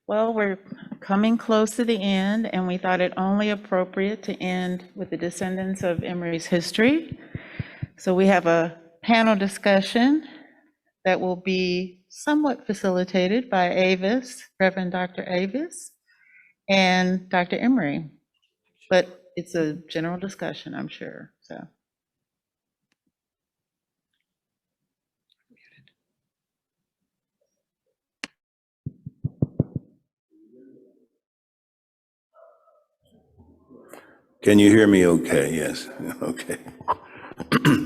Well, we're coming close to the end, and we thought it only appropriate to end with the Descendants of Emory's history. So we have a panel discussion that will be somewhat facilitated by Avis, Reverend Dr. Avis, and Dr. Emory. But it's a general discussion, I'm sure, so. Can you hear me okay? Yes, okay.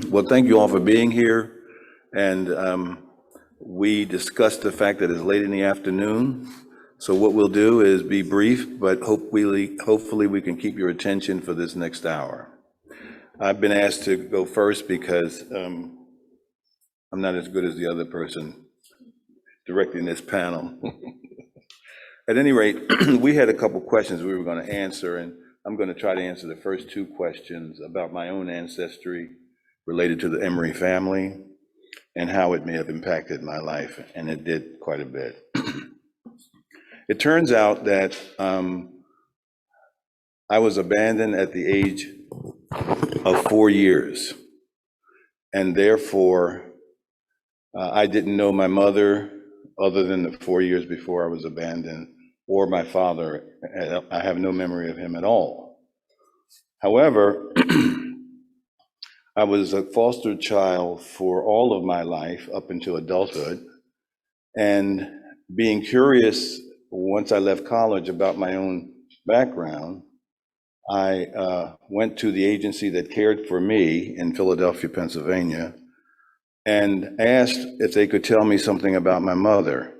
Well, thank you all for being here. And we discussed the fact that it's late in the afternoon. So what we'll do is be brief, but hopefully we can keep your attention for this next hour. I've been asked to go first because I'm not as good as the other person directing this panel. At any rate, we had a couple questions we were going to answer, and I'm going to try to answer the first two questions about my own ancestry related to the Emory family and how it may have impacted my life, and it did quite a bit. It turns out that I was abandoned at the age of 4 years, and therefore I didn't know my mother other than the 4 years before I was abandoned, or my father. I have no memory of him at all. However, I was a foster child for all of my life up until adulthood, and being curious once I left college about my own background, I went to the agency that cared for me in Philadelphia, Pennsylvania, and asked if they could tell me something about my mother.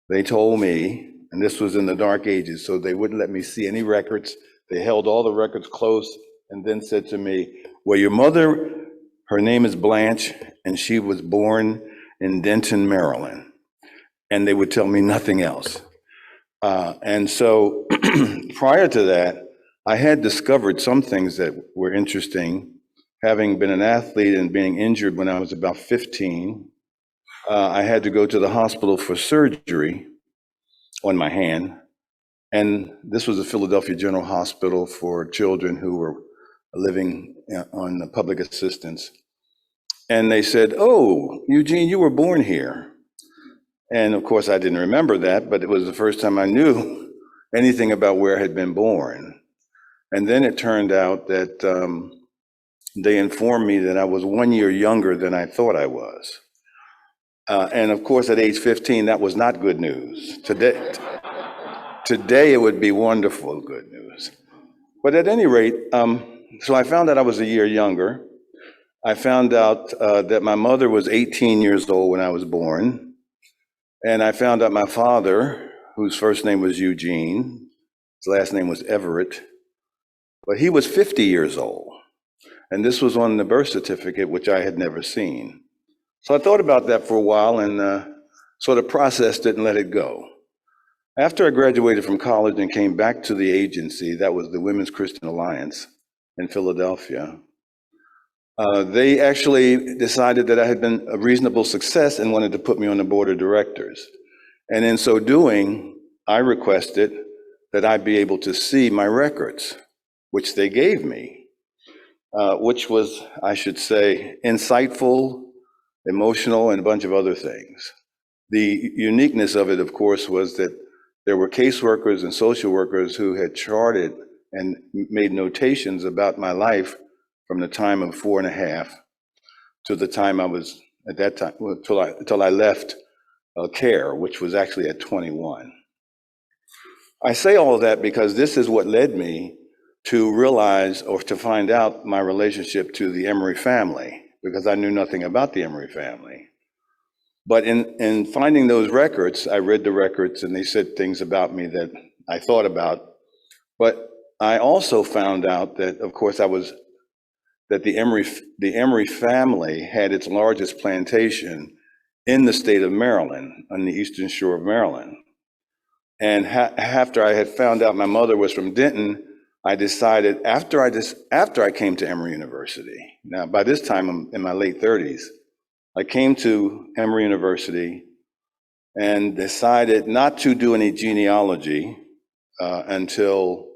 They told me, and this was in the dark ages, so they wouldn't let me see any records. They held all the records close and then said to me, well, your mother, her name is Blanche, and she was born in Denton, Maryland. And they would tell me nothing else. And so prior to that, I had discovered some things that were interesting. Having been an athlete and being injured when I was about 15, I had to go to the hospital for surgery on my hand. And this was a Philadelphia General Hospital for children who were living on public assistance. And they said, oh, Eugene, you were born here. And of course, I didn't remember that, but it was the first time I knew anything about where I had been born. And then it turned out that they informed me that I was 1 year younger than I thought I was. And of course, at age 15, that was not good news. Today it would be wonderful good news. But at any rate, so I found out I was a year younger. I found out that my mother was 18 years old when I was born. And I found out my father, whose first name was Eugene, his last name was Everett, but he was 50 years old. And this was on the birth certificate, which I had never seen. So I thought about that for a while and sort of processed it and let it go. After I graduated from college and came back to the agency, that was the Women's Christian Alliance in Philadelphia, they actually decided that I had been a reasonable success and wanted to put me on the board of directors. And in so doing, I requested that I be able to see my records, which they gave me, which was, I should say, insightful, emotional, and a bunch of other things. The uniqueness of it, of course, was that there were caseworkers and social workers who had charted and made notations about my life from the time of 4.5 to the time I was, at that time, until I left care, which was actually at 21. I say all of that because this is what led me to realize or to find out my relationship to the Emory family, because I knew nothing about the Emory family. But in finding those records, I read the records and they said things about me that I thought about. But I also found out that, of course, that the Emory family had its largest plantation in the state of Maryland, on the eastern shore of Maryland. And after I had found out my mother was from Denton, I decided after I came to Emory University, now by this time I'm in my late 30s, I came to Emory University and decided not to do any genealogy until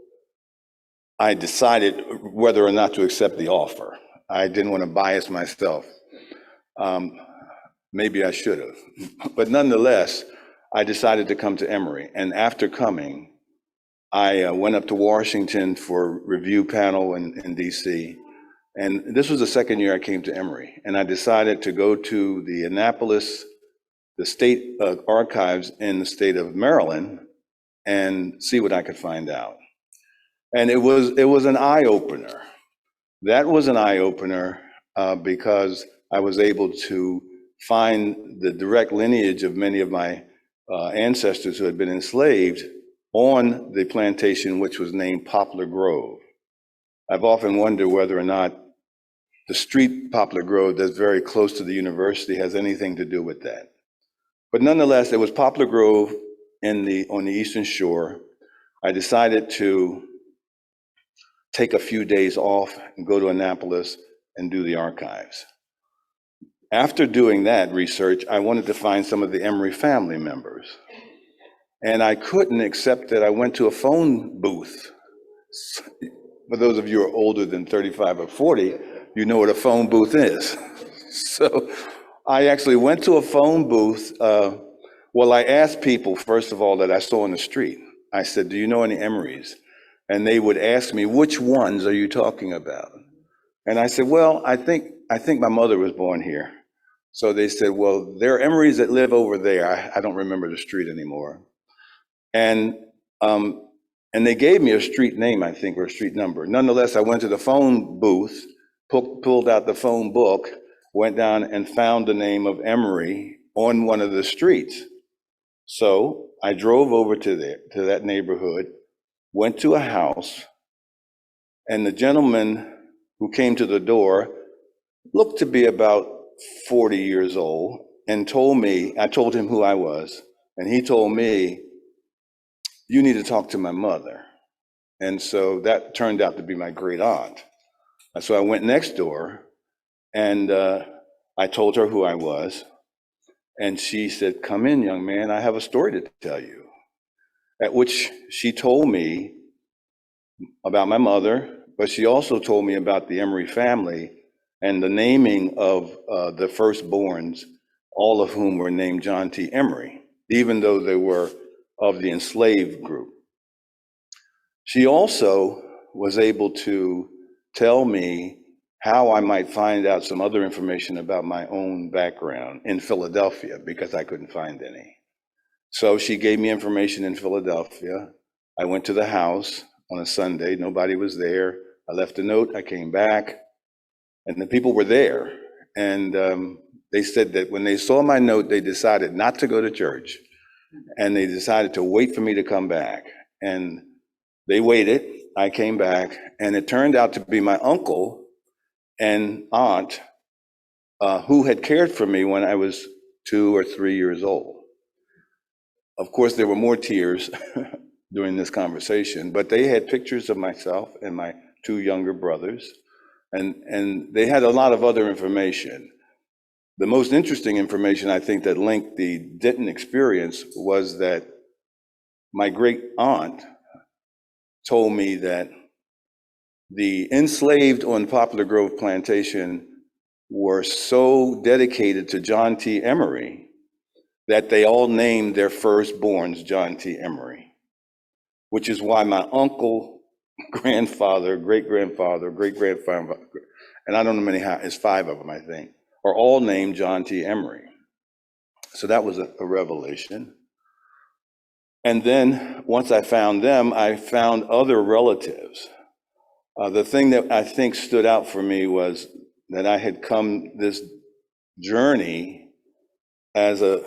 I decided whether or not to accept the offer. I didn't want to bias myself. Maybe I should have. But nonetheless, I decided to come to Emory. And after coming, I went up to Washington for a review panel in DC. And this was the second year I came to Emory. And I decided to go to the Annapolis, the state archives in the state of Maryland, and see what I could find out. And it was an eye-opener. That was an eye-opener because I was able to find the direct lineage of many of my ancestors who had been enslaved on the plantation which was named Poplar Grove. I've often wondered whether or not the street Poplar Grove that's very close to the university has anything to do with that. But nonetheless, it was Poplar Grove on the Eastern Shore. I decided to take a few days off and go to Annapolis and do the archives. After doing that research, I wanted to find some of the Emory family members. And I couldn't, except that I went to a phone booth. For those of you who are older than 35 or 40, you know what a phone booth is. So I actually went to a phone booth. Well, I asked people, first of all, that I saw on the street. I said, do you know any Emorys? And they would ask me, which ones are you talking about? And I said, well, I think my mother was born here. So they said, well, there are Emorys that live over there. I don't remember the street anymore. And they gave me a street name, I think, or a street number. Nonetheless, I went to the phone booth, pulled out the phone book, went down and found the name of Emory on one of the streets. So I drove over to that neighborhood, went to a house, and the gentleman who came to the door looked to be about 40 years old and told me, I told him who I was, and he told me, you need to talk to my mother. And so that turned out to be my great aunt. So I went next door and I told her who I was. And she said, come in, young man, I have a story to tell you. At which she told me about my mother, but she also told me about the Emory family and the naming of the firstborns, all of whom were named John T. Emory, even though they were of the enslaved group. She also was able to tell me how I might find out some other information about my own background in Philadelphia, because I couldn't find any. So she gave me information in Philadelphia. I went to the house on a Sunday, nobody was there. I left a note, I came back, and the people were there. And they said that when they saw my note, they decided not to go to church. And they decided to wait for me to come back. And they waited, I came back, and it turned out to be my uncle and aunt who had cared for me when I was 2 or 3 years old. Of course, there were more tears during this conversation, but they had pictures of myself and my 2 younger brothers, and they had a lot of other information. The most interesting information, I think, that linked the Denton experience was that my great aunt told me that the enslaved on Poplar Grove Plantation were so dedicated to John T. Emory that they all named their firstborns John T. Emory, which is why my uncle, grandfather, great-grandfather, great-grandfather, and I don't know many, it's 5 of them, I think, are all named John T. Emory. So that was a revelation. And then once I found them, I found other relatives. The thing that I think stood out for me was that I had come this journey as an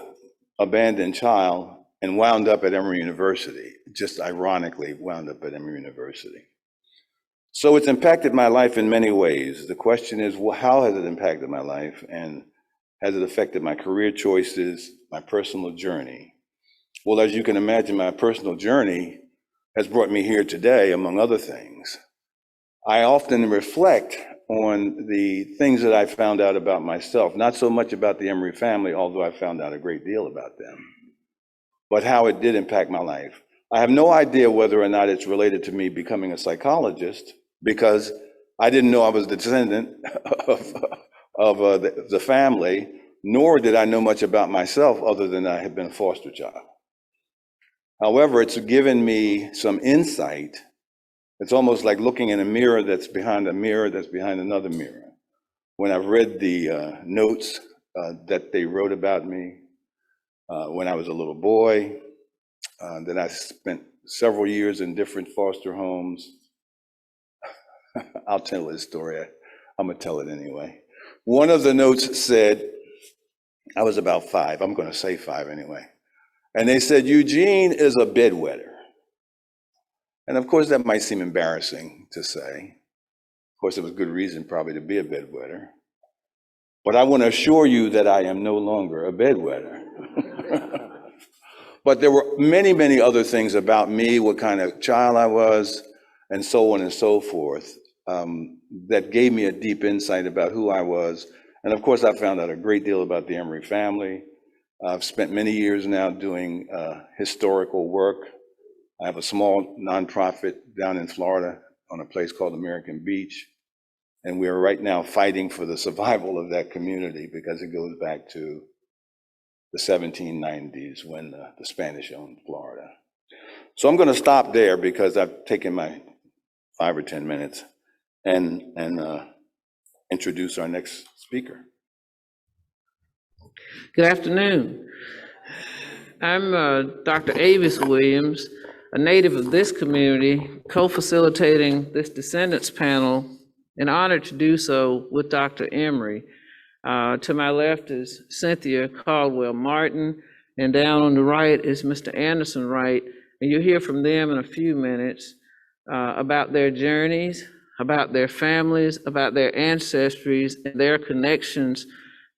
abandoned child and wound up at Emory University, just ironically wound up at Emory University. So it's impacted my life in many ways. The question is, well, how has it impacted my life, and has it affected my career choices, my personal journey? Well, as you can imagine, my personal journey has brought me here today, among other things. I often reflect on the things that I found out about myself, not so much about the Emory family, although I found out a great deal about them. but how it did impact my life. I have no idea whether or not it's related to me becoming a psychologist, because I didn't know I was the descendant of the family, nor did I know much about myself other than I had been a foster child. However, it's given me some insight. It's almost like looking in a mirror that's behind a mirror that's behind another mirror. When I've read the notes that they wrote about me when I was a little boy, that I spent several years in different foster homes. I'll tell this story. I'm gonna tell it anyway. One of the notes said, I was about 5, I'm gonna say 5 anyway. And they said, Eugene is a bedwetter. And of course that might seem embarrassing to say. Of course, there was good reason probably to be a bedwetter. But I want to assure you that I am no longer a bedwetter. But there were many, many other things about me, what kind of child I was, and so on and so forth, that gave me a deep insight about who I was. And of course, I found out a great deal about the Emory family. I've spent many years now doing historical work. I have a small nonprofit down in Florida on a place called American Beach. And we are right now fighting for the survival of that community because it goes back to the 1790s when the Spanish owned Florida. So I'm going to stop there because I've taken my 5 or 10 minutes and introduce our next speaker. Good afternoon. I'm Dr. Avis Williams, a native of this community, co-facilitating this Descendants panel, and honored to do so with Dr. Emory. To my left is Cynthia Caldwell Martin, and down on the right is Mr. Anderson Wright, and you'll hear from them in a few minutes about their journeys, about their families, about their ancestries, and their connections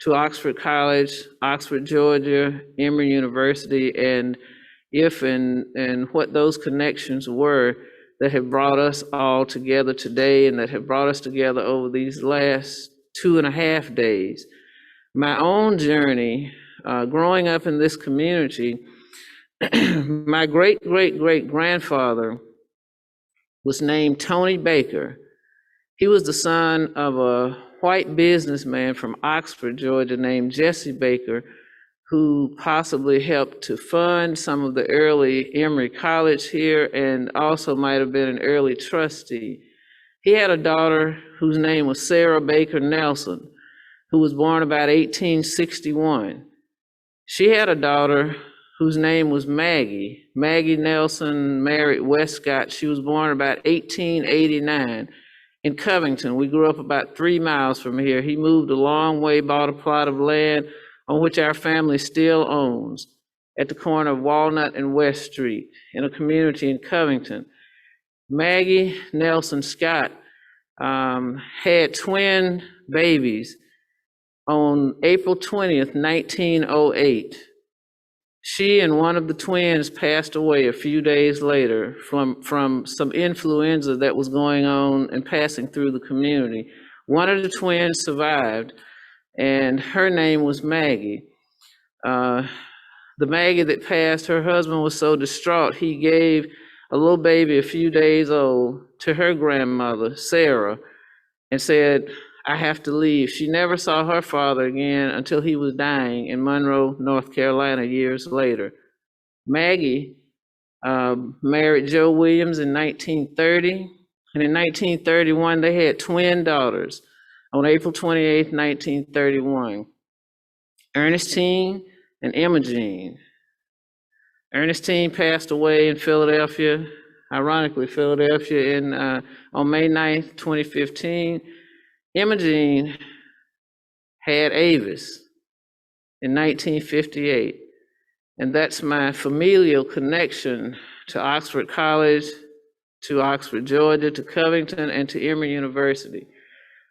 to Oxford College, Oxford, Georgia, Emory University, and if and what those connections were that have brought us all together today and that have brought us together over these last 2.5 days. My own journey, growing up in this community, my great-great-great-grandfather was named Tony Baker. He was the son of a white businessman from Oxford, Georgia, named Jesse Baker, who possibly helped to fund some of the early Emory College here and also might have been an early trustee. He had a daughter whose name was Sarah Baker Nelson, who was born about 1861. She had a daughter whose name was Maggie. Maggie Nelson married Westcott. She was born about 1889 in Covington. We grew up about 3 miles from here. He moved a long way, bought a plot of land on which our family still owns at the corner of Walnut and West Street in a community in Covington. Maggie Nelson Scott had twin babies on April 20th, 1908. She and one of the twins passed away a few days later from some influenza that was going on and passing through the community. One of the twins survived, and her name was Maggie. The Maggie that passed, her husband was so distraught, he gave a little baby a few days old to her grandmother, Sarah, and said, I have to leave. She never saw her father again until he was dying in Monroe, North Carolina, years later. Maggie married Joe Williams in 1930, and in 1931 they had twin daughters on April 28, 1931, Ernestine and Imogen. Ernestine passed away in Philadelphia, ironically Philadelphia, on May 9th, 2015. Imogen had Avis in 1958, and that's my familial connection to Oxford College, to Oxford, Georgia, to Covington, and to Emory University.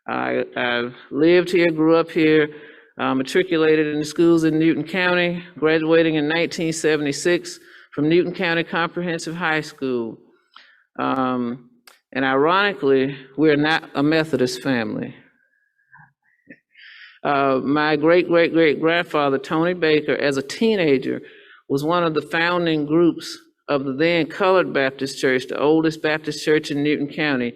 I lived here, grew up here, matriculated in the schools in Newton County, graduating in 1976 from Newton County Comprehensive High School. And ironically, we're not a Methodist family. My great-great-great-grandfather, Tony Baker, as a teenager, was one of the founding groups of the then Colored Baptist Church, the oldest Baptist church in Newton County.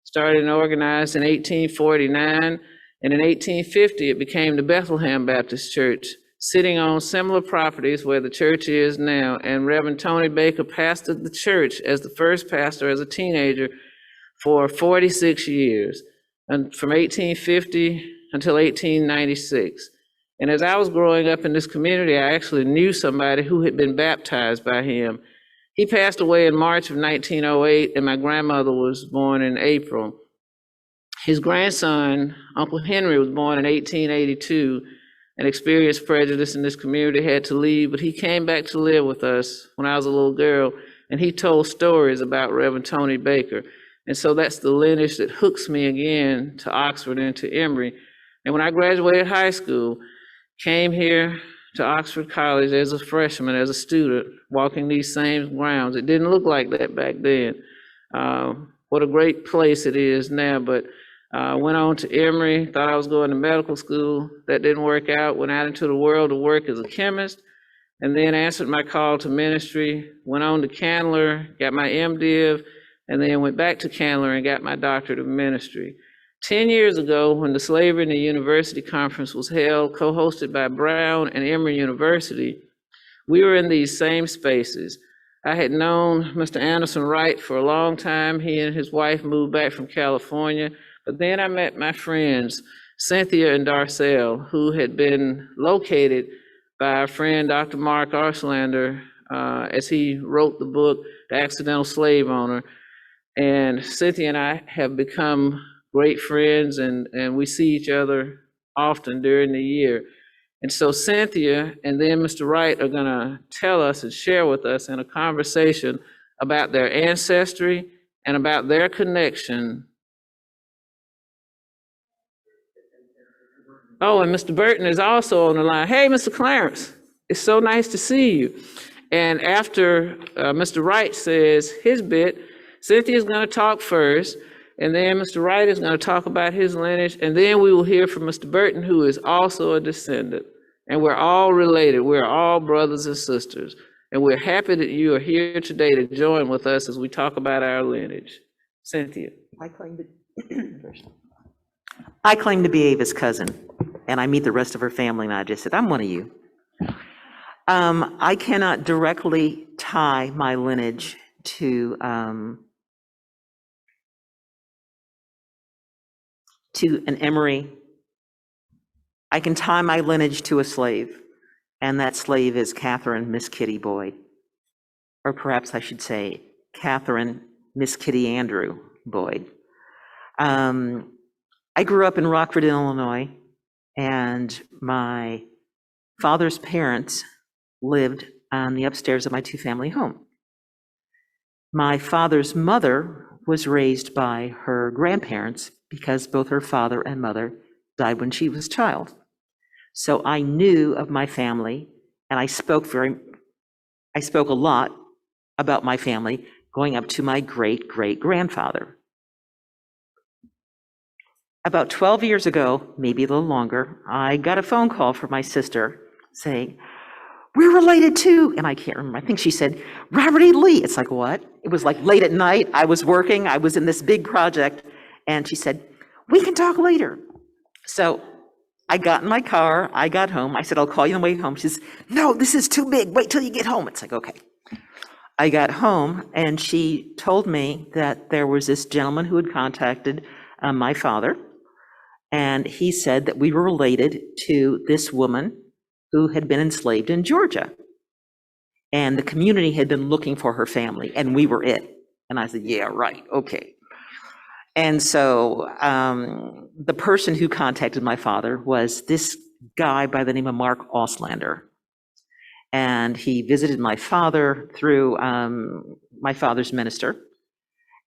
Started and organized in 1849, and in 1850 it became the Bethlehem Baptist Church, sitting on similar properties where the church is now. And Reverend Tony Baker pastored the church as the first pastor as a teenager for 46 years, and from 1850 until 1896. And as I was growing up in this community, I actually knew somebody who had been baptized by him. He passed away in March of 1908, and my grandmother was born in April. His grandson, Uncle Henry, was born in 1882 and experienced prejudice in this community, had to leave, but he came back to live with us when I was a little girl, and he told stories about Reverend Tony Baker. And so that's the lineage that hooks me again to Oxford and to Emory. And when I graduated high school, came here to Oxford College as a freshman, as a student, walking these same grounds. It didn't look like that back then. What a great place it is now, but went on to Emory, thought I was going to medical school. That didn't work out, went out into the world to work as a chemist, and then answered my call to ministry, went on to Candler, got my MDiv, and then went back to Candler and got my doctorate of ministry. 10 years ago, when the Slavery in the University Conference was held, co-hosted by Brown and Emory University, we were in these same spaces. I had known Mr. Anderson Wright for a long time. He and his wife moved back from California. But then I met my friends, Cynthia and Darcel, who had been located by our friend, Dr. Mark Arslander, as he wrote the book, The Accidental Slave Owner. And Cynthia and I have become great friends, and we see each other often during the year. And so Cynthia and then Mr. Wright are gonna tell us and share with us in a conversation about their ancestry and about their connection. Oh, and Mr. Burton is also on the line. Hey, Mr. Clarence, it's so nice to see you. And after Mr. Wright says his bit, Cynthia's gonna talk first, and then Mr. Wright is going to talk about his lineage, and then we will hear from Mr. Burton, who is also a descendant. And we're all related. We're all brothers and sisters. And we're happy that you are here today to join with us as we talk about our lineage. Cynthia. I claim to be Ava's cousin, and I meet the rest of her family, and I just said, I'm one of you. I cannot directly tie my lineage to an Emory. I can tie my lineage to a slave, and that slave is Catherine Miss Kitty Boyd, or perhaps I should say Catherine Miss Kitty Andrew Boyd. I grew up in Rockford, Illinois, and my father's parents lived on the upstairs of my two-family home. My father's mother was raised by her grandparents because both her father and mother died when she was a child. So I knew of my family, and I spoke a lot about my family going up to my great-great-grandfather. About 12 years ago, maybe a little longer, I got a phone call from my sister saying, we're related to, and I can't remember, I think she said, Robert E. Lee. It's like, what? It was like late at night, I was working, I was in this big project, and she said, we can talk later. So I got in my car, I got home, I said, I'll call you on the way home. She says, no, this is too big, wait till you get home. It's like, okay. I got home, and she told me that there was this gentleman who had contacted my father, and he said that we were related to this woman who had been enslaved in Georgia. And the community had been looking for her family, and we were it. And I said, yeah, right, okay. And so the person who contacted my father was this guy by the name of Mark Auslander. And he visited my father through my father's minister.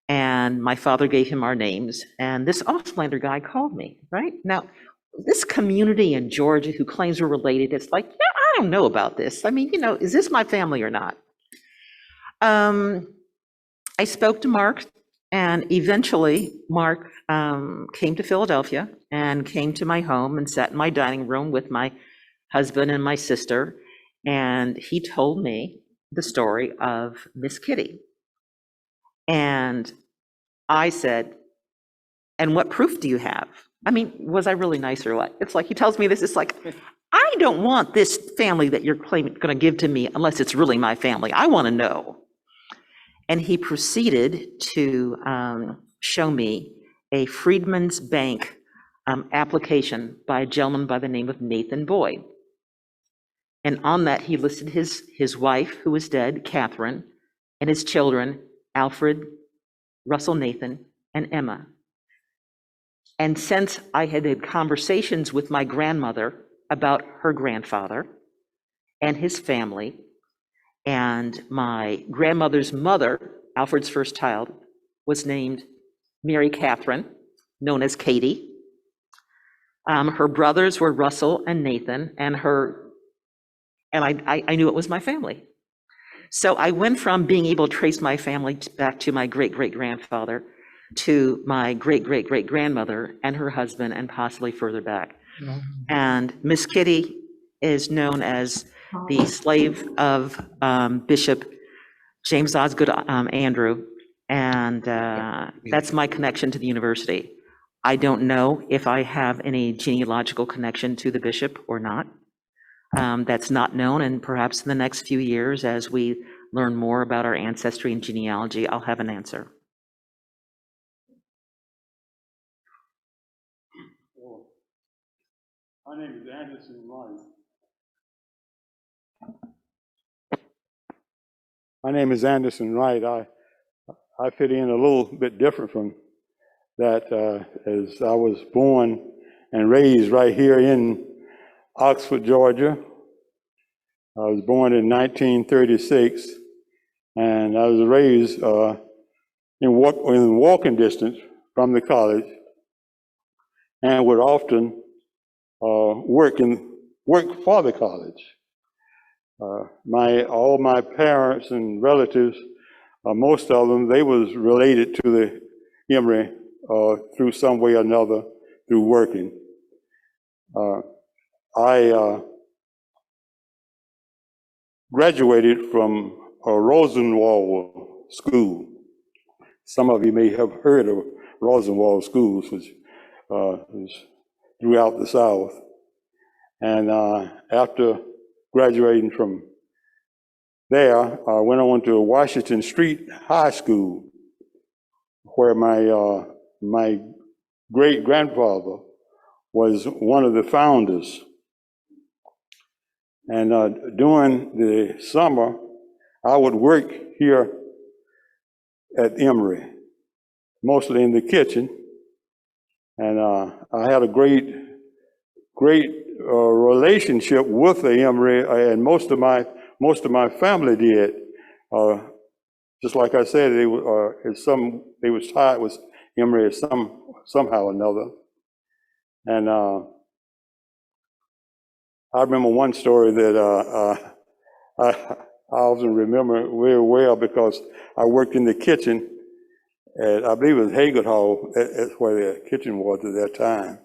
And my father gave him our names. And this Auslander guy called me, right? Now, this community in Georgia who claims we're related, it's like, yeah, I don't know about this. I mean, you know, is this my family or not? I spoke to Mark, and eventually Mark came to Philadelphia and came to my home and sat in my dining room with my husband and my sister. And he told me the story of Miss Kitty. And I said, and what proof do you have? I mean, was I really nice or what? It's like, he tells me this, it's like, I don't want this family that you're claiming going to give to me unless it's really my family. I want to know. And he proceeded to show me a Freedmen's Bank application by a gentleman by the name of Nathan Boyd. And on that, he listed his wife, who was dead, Catherine, and his children, Alfred, Russell Nathan, and Emma. And since I had had conversations with my grandmother about her grandfather and his family, and my grandmother's mother, Alfred's first child, was named Mary Catherine, known as Katie. Her brothers were Russell and Nathan, and I knew it was my family. So I went from being able to trace my family back to my great-great-grandfather to my great-great-great-grandmother and her husband, and possibly further back. And Miss Kitty is known as the slave of Bishop James Osgood Andrew, and that's my connection to the university. I don't know if I have any genealogical connection to the bishop or not. That's not known, and perhaps in the next few years, as we learn more about our ancestry and genealogy, I'll have an answer. My name is Anderson Wright. My name is Anderson Wright. I fit in a little bit different from that, as I was born and raised right here in Oxford, Georgia. I was born in 1936, and I was raised in walking distance from the college, and would often work for the college. All my parents and relatives, most of them, they was related to the Emory through some way or another through working. I graduated from Rosenwald School. Some of you may have heard of Rosenwald Schools, which is throughout the South. And after graduating from there, I went on to Washington Street High School, where my great-grandfather was one of the founders. And during the summer, I would work here at Emory, mostly in the kitchen. And I had a great relationship with the Emory, and most of my family did. Just like I said, they was tied with Emory somehow or another. And I remember one story that I often remember very well, because I worked in the kitchen at, I believe it was Haggard Hall, that's where the kitchen was at that time.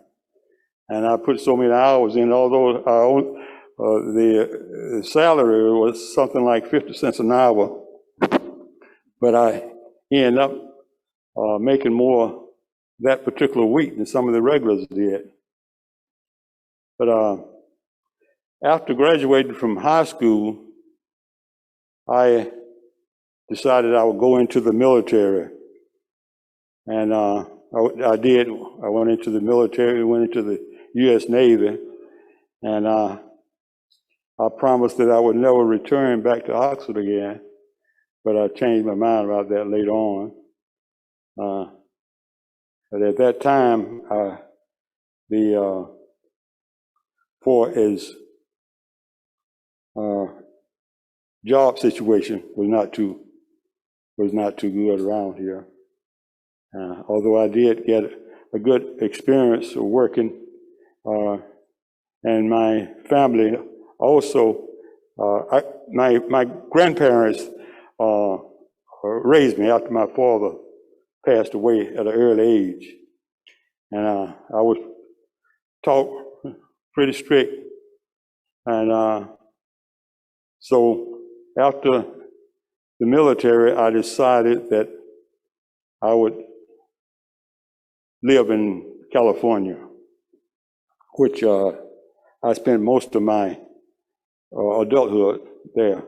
And I put so many hours in, although the salary was something like 50 cents an hour, but I ended up making more that particular week than some of the regulars did. But after graduating from high school, I decided I would go into the military. And I did. I went into the military, went into the U.S. Navy, and I promised that I would never return back to Oxford again, but I changed my mind about that later on. But at that time, for his job situation was not too good around here. Although I did get a good experience of working, and my family also, my grandparents raised me after my father passed away at an early age. And I was taught pretty strict, and So after the military, I decided that I would live in California, which I spent most of my adulthood there.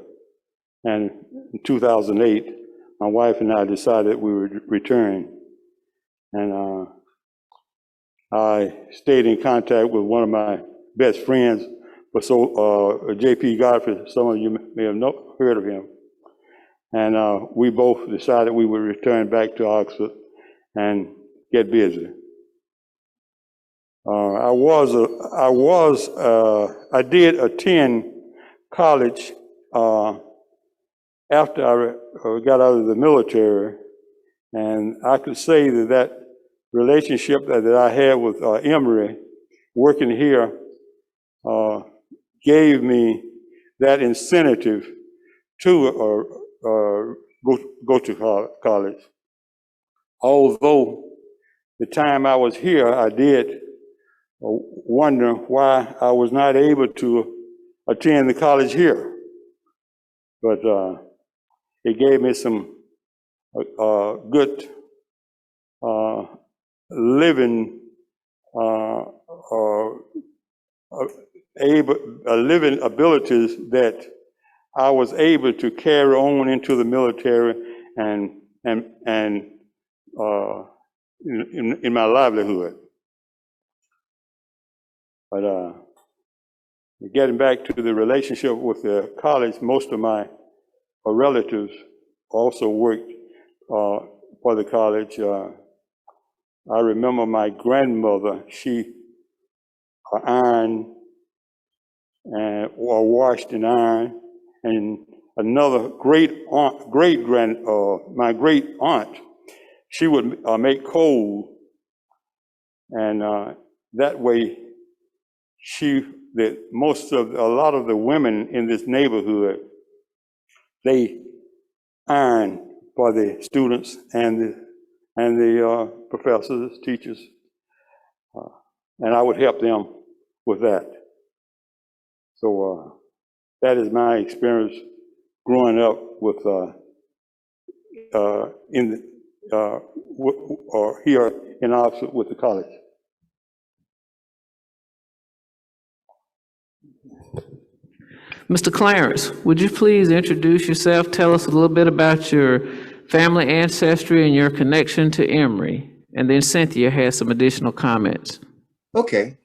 And in 2008, my wife and I decided we would return. And I stayed in contact with one of my best friends, J.P. Godfrey. Some of you may have heard of him. And we both decided we would return back to Oxford and get busy. I did attend college after I got out of the military, and I could say that relationship that I had with Emory, working here, gave me that incentive to go to college. Although the time I was here, I did wonder why I was not able to attend the college here. But it gave me some good living living abilities that I was able to carry on into the military and in my livelihood. But getting back to the relationship with the college, most of my relatives also worked for the college. I remember my grandmother, she ironed or washed and ironed, and another my great aunt, she would make coal, and that way a lot of the women in this neighborhood, they ironed for the students and the professors, teachers, and I would help them with that. So that is my experience growing up with here in Oxford with the college. Mr. Clarence, would you please introduce yourself? Tell us a little bit about your family ancestry and your connection to Emory. And then Cynthia has some additional comments. Okay.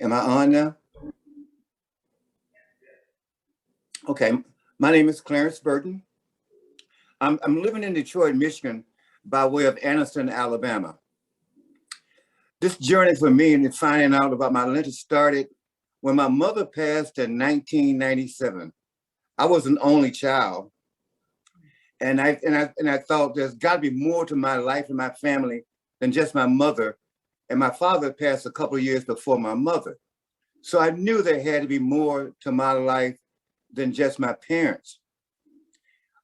Am I on now? Okay. My name is Clarence Burton. I'm living in Detroit, Michigan, by way of Anderson, Alabama. This journey for me and finding out about my lineage started when my mother passed in 1997. I was an only child. And I thought there's got to be more to my life and my family than just my mother. And my father passed a couple of years before my mother. So I knew there had to be more to my life than just my parents.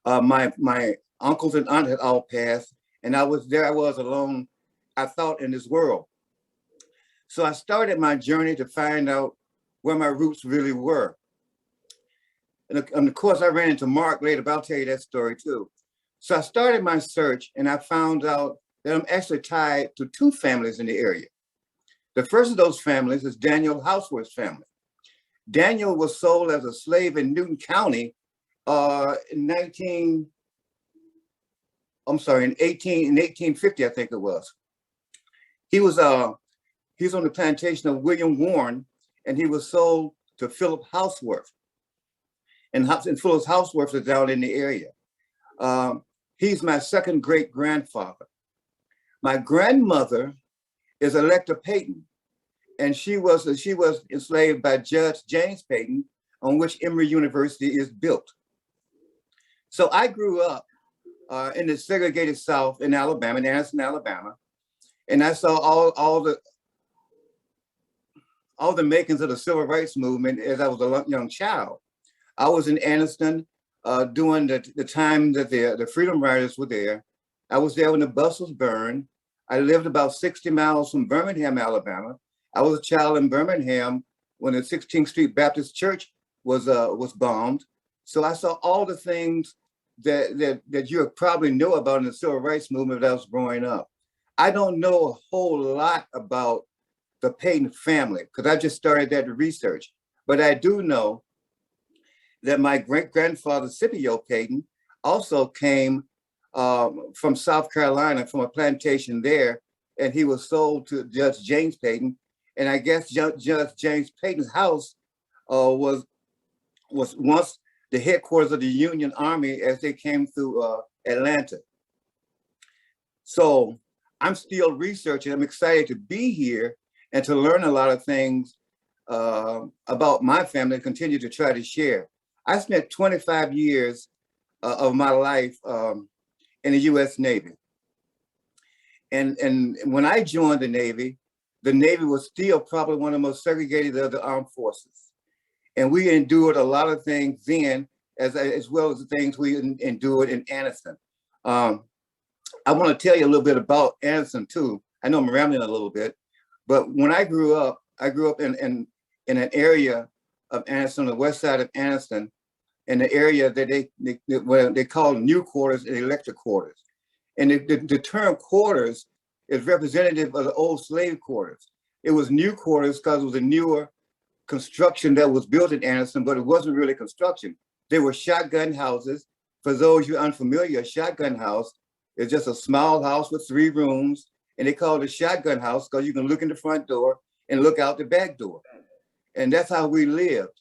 My uncles and aunts had all passed, and I was alone, I thought, in this world. So I started my journey to find out where my roots really were. And of course, I ran into Mark later, but I'll tell you that story too. So I started my search, and I found out that I'm actually tied to two families in the area. The first of those families is Daniel Houseworth's family. Daniel was sold as a slave in Newton County in 1850, I think it was. He was on the plantation of William Warren, and he was sold to Philip Houseworth. And Philip Houseworth is down in the area. He's my second great grandfather. My grandmother is Electa Payton, and she was enslaved by Judge James Payton, on which Emory University is built. So I grew up in the segregated South in Alabama, in Anderson, Alabama, and I saw all the makings of the civil rights movement as I was a young child. I was in Anderson during the time that the Freedom Riders were there. I was there when the bus was burned. I lived about 60 miles from Birmingham, Alabama. I was a child in Birmingham when the 16th Street Baptist Church was bombed. So I saw all the things that you probably know about in the civil rights movement that I was growing up. I don't know a whole lot about the Peyton family because I just started that research, but I do know that my great-grandfather, Scipio Peyton, also came from South Carolina, from a plantation there, and he was sold to Judge James Peyton. And I guess Judge James Peyton's house was once the headquarters of the Union Army as they came through Atlanta. So I'm still researching. I'm excited to be here and to learn a lot of things about my family and continue to try to share. I spent 25 years of my life in the US Navy. And when I joined the Navy was still probably one of the most segregated of the armed forces. And we endured a lot of things then, as well as the things we endured in Anderson. I want to tell you a little bit about Anderson too. I know I'm rambling a little bit, but when I grew up in an area of Anderson, the west side of Anderson, in the area that they call new quarters and electric quarters. And the term quarters is representative of the old slave quarters. It was new quarters because it was a newer construction that was built in Anderson, but it wasn't really construction. They were shotgun houses. For those who are unfamiliar, a shotgun house is just a small house with 3 rooms, and they call it a shotgun house because you can look in the front door and look out the back door. And that's how we lived.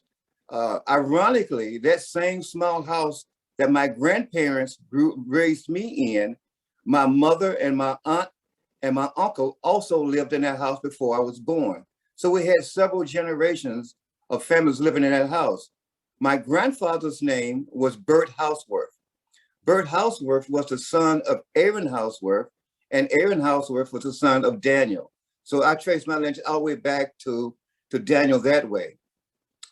Ironically, that same small house that my grandparents raised me in, my mother and my aunt and my uncle also lived in that house before I was born. So we had several generations of families living in that house. My grandfather's name was Bert Houseworth. Bert Houseworth was the son of Aaron Houseworth, and Aaron Houseworth was the son of Daniel. So I traced my lineage all the way back to Daniel that way.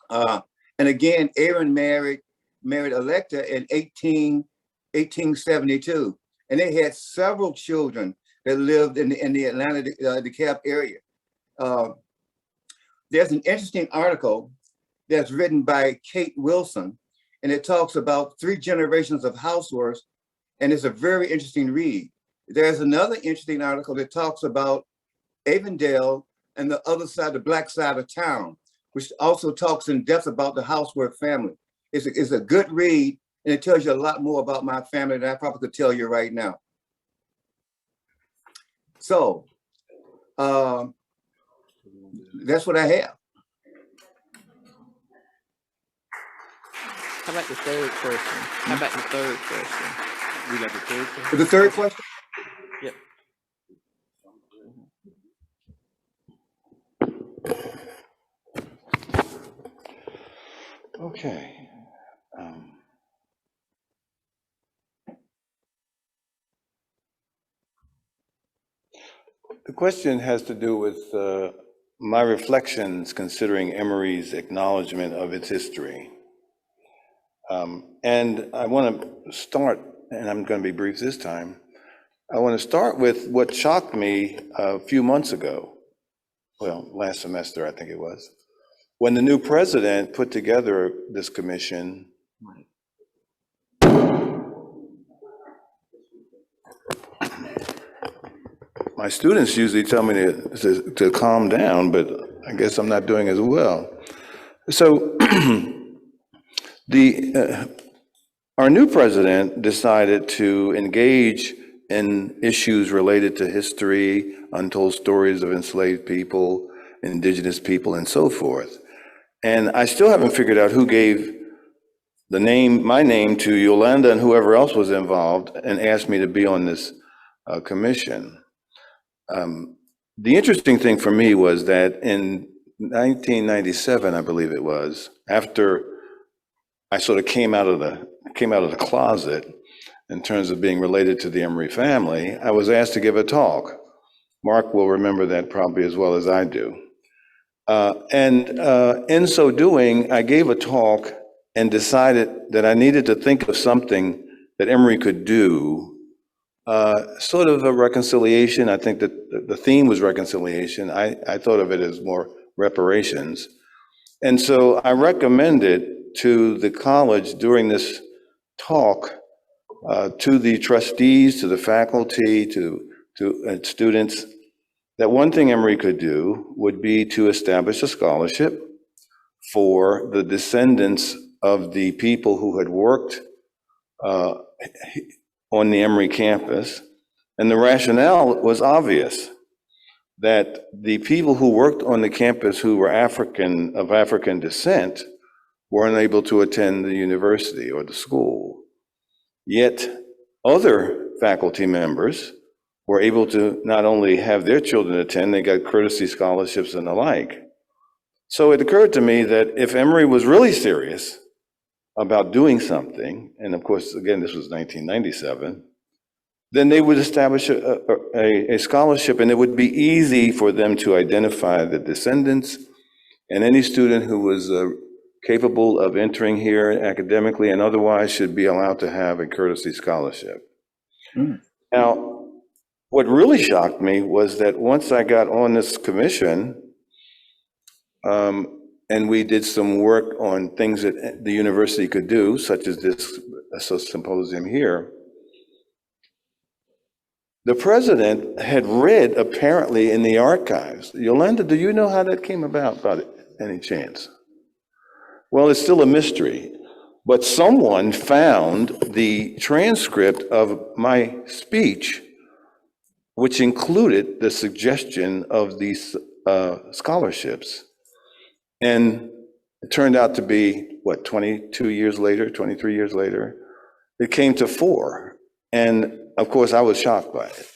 And again, Aaron married Electa in 1872. And they had several children that lived in the Atlanta, DeKalb area. There's an interesting article that's written by Kate Wilson, and it talks about 3 generations of Houseworths, and it's a very interesting read. There's another interesting article that talks about Avondale and the other side, the black side of town, which also talks in depth about the Houseworth family. It's a good read, and it tells you a lot more about my family than I probably could tell you right now. So that's what I have. How about the third question? We got the third question? The third question? Yep. Okay. The question has to do with my reflections considering Emory's acknowledgement of its history. And I want to start, and I'm going to be brief this time, I want to start with what shocked me a few months ago, well, last semester, I think it was, when the new president put together this commission. My students usually tell me to calm down, but I guess I'm not doing as well. So our new president decided to engage in issues related to history, untold stories of enslaved people, indigenous people, and so forth. And I still haven't figured out who gave my name to Yolanda and whoever else was involved and asked me to be on this commission. The interesting thing for me was that in 1997, I believe it was, after I sort of came out of the closet in terms of being related to the Emory family, I was asked to give a talk. Mark will remember that probably as well as I do. And in so doing, I gave a talk and decided that I needed to think of something that Emory could do, sort of a reconciliation. I think that the theme was reconciliation. I thought of it as more reparations. And so I recommended to the college during this talk, to the trustees, to the faculty, to students, that one thing Emory could do would be to establish a scholarship for the descendants of the people who had worked on the Emory campus. And the rationale was obvious, that the people who worked on the campus who were of African descent were unable to attend the university or the school. Yet other faculty members were able to not only have their children attend, they got courtesy scholarships and the like. So it occurred to me that if Emory was really serious about doing something, and of course, again, this was 1997, then they would establish a scholarship, and it would be easy for them to identify the descendants, and any student who was capable of entering here academically and otherwise should be allowed to have a courtesy scholarship. Now, what really shocked me was that once I got on this commission, and we did some work on things that the university could do, such as this symposium here, the president had read, apparently, in the archives. Yolanda, do you know how that came about, by any chance? Well, it's still a mystery, but someone found the transcript of my speech, which included the suggestion of these scholarships. And it turned out to be, what, 22 years later, 23 years later, it came to 4. And of course, I was shocked by it,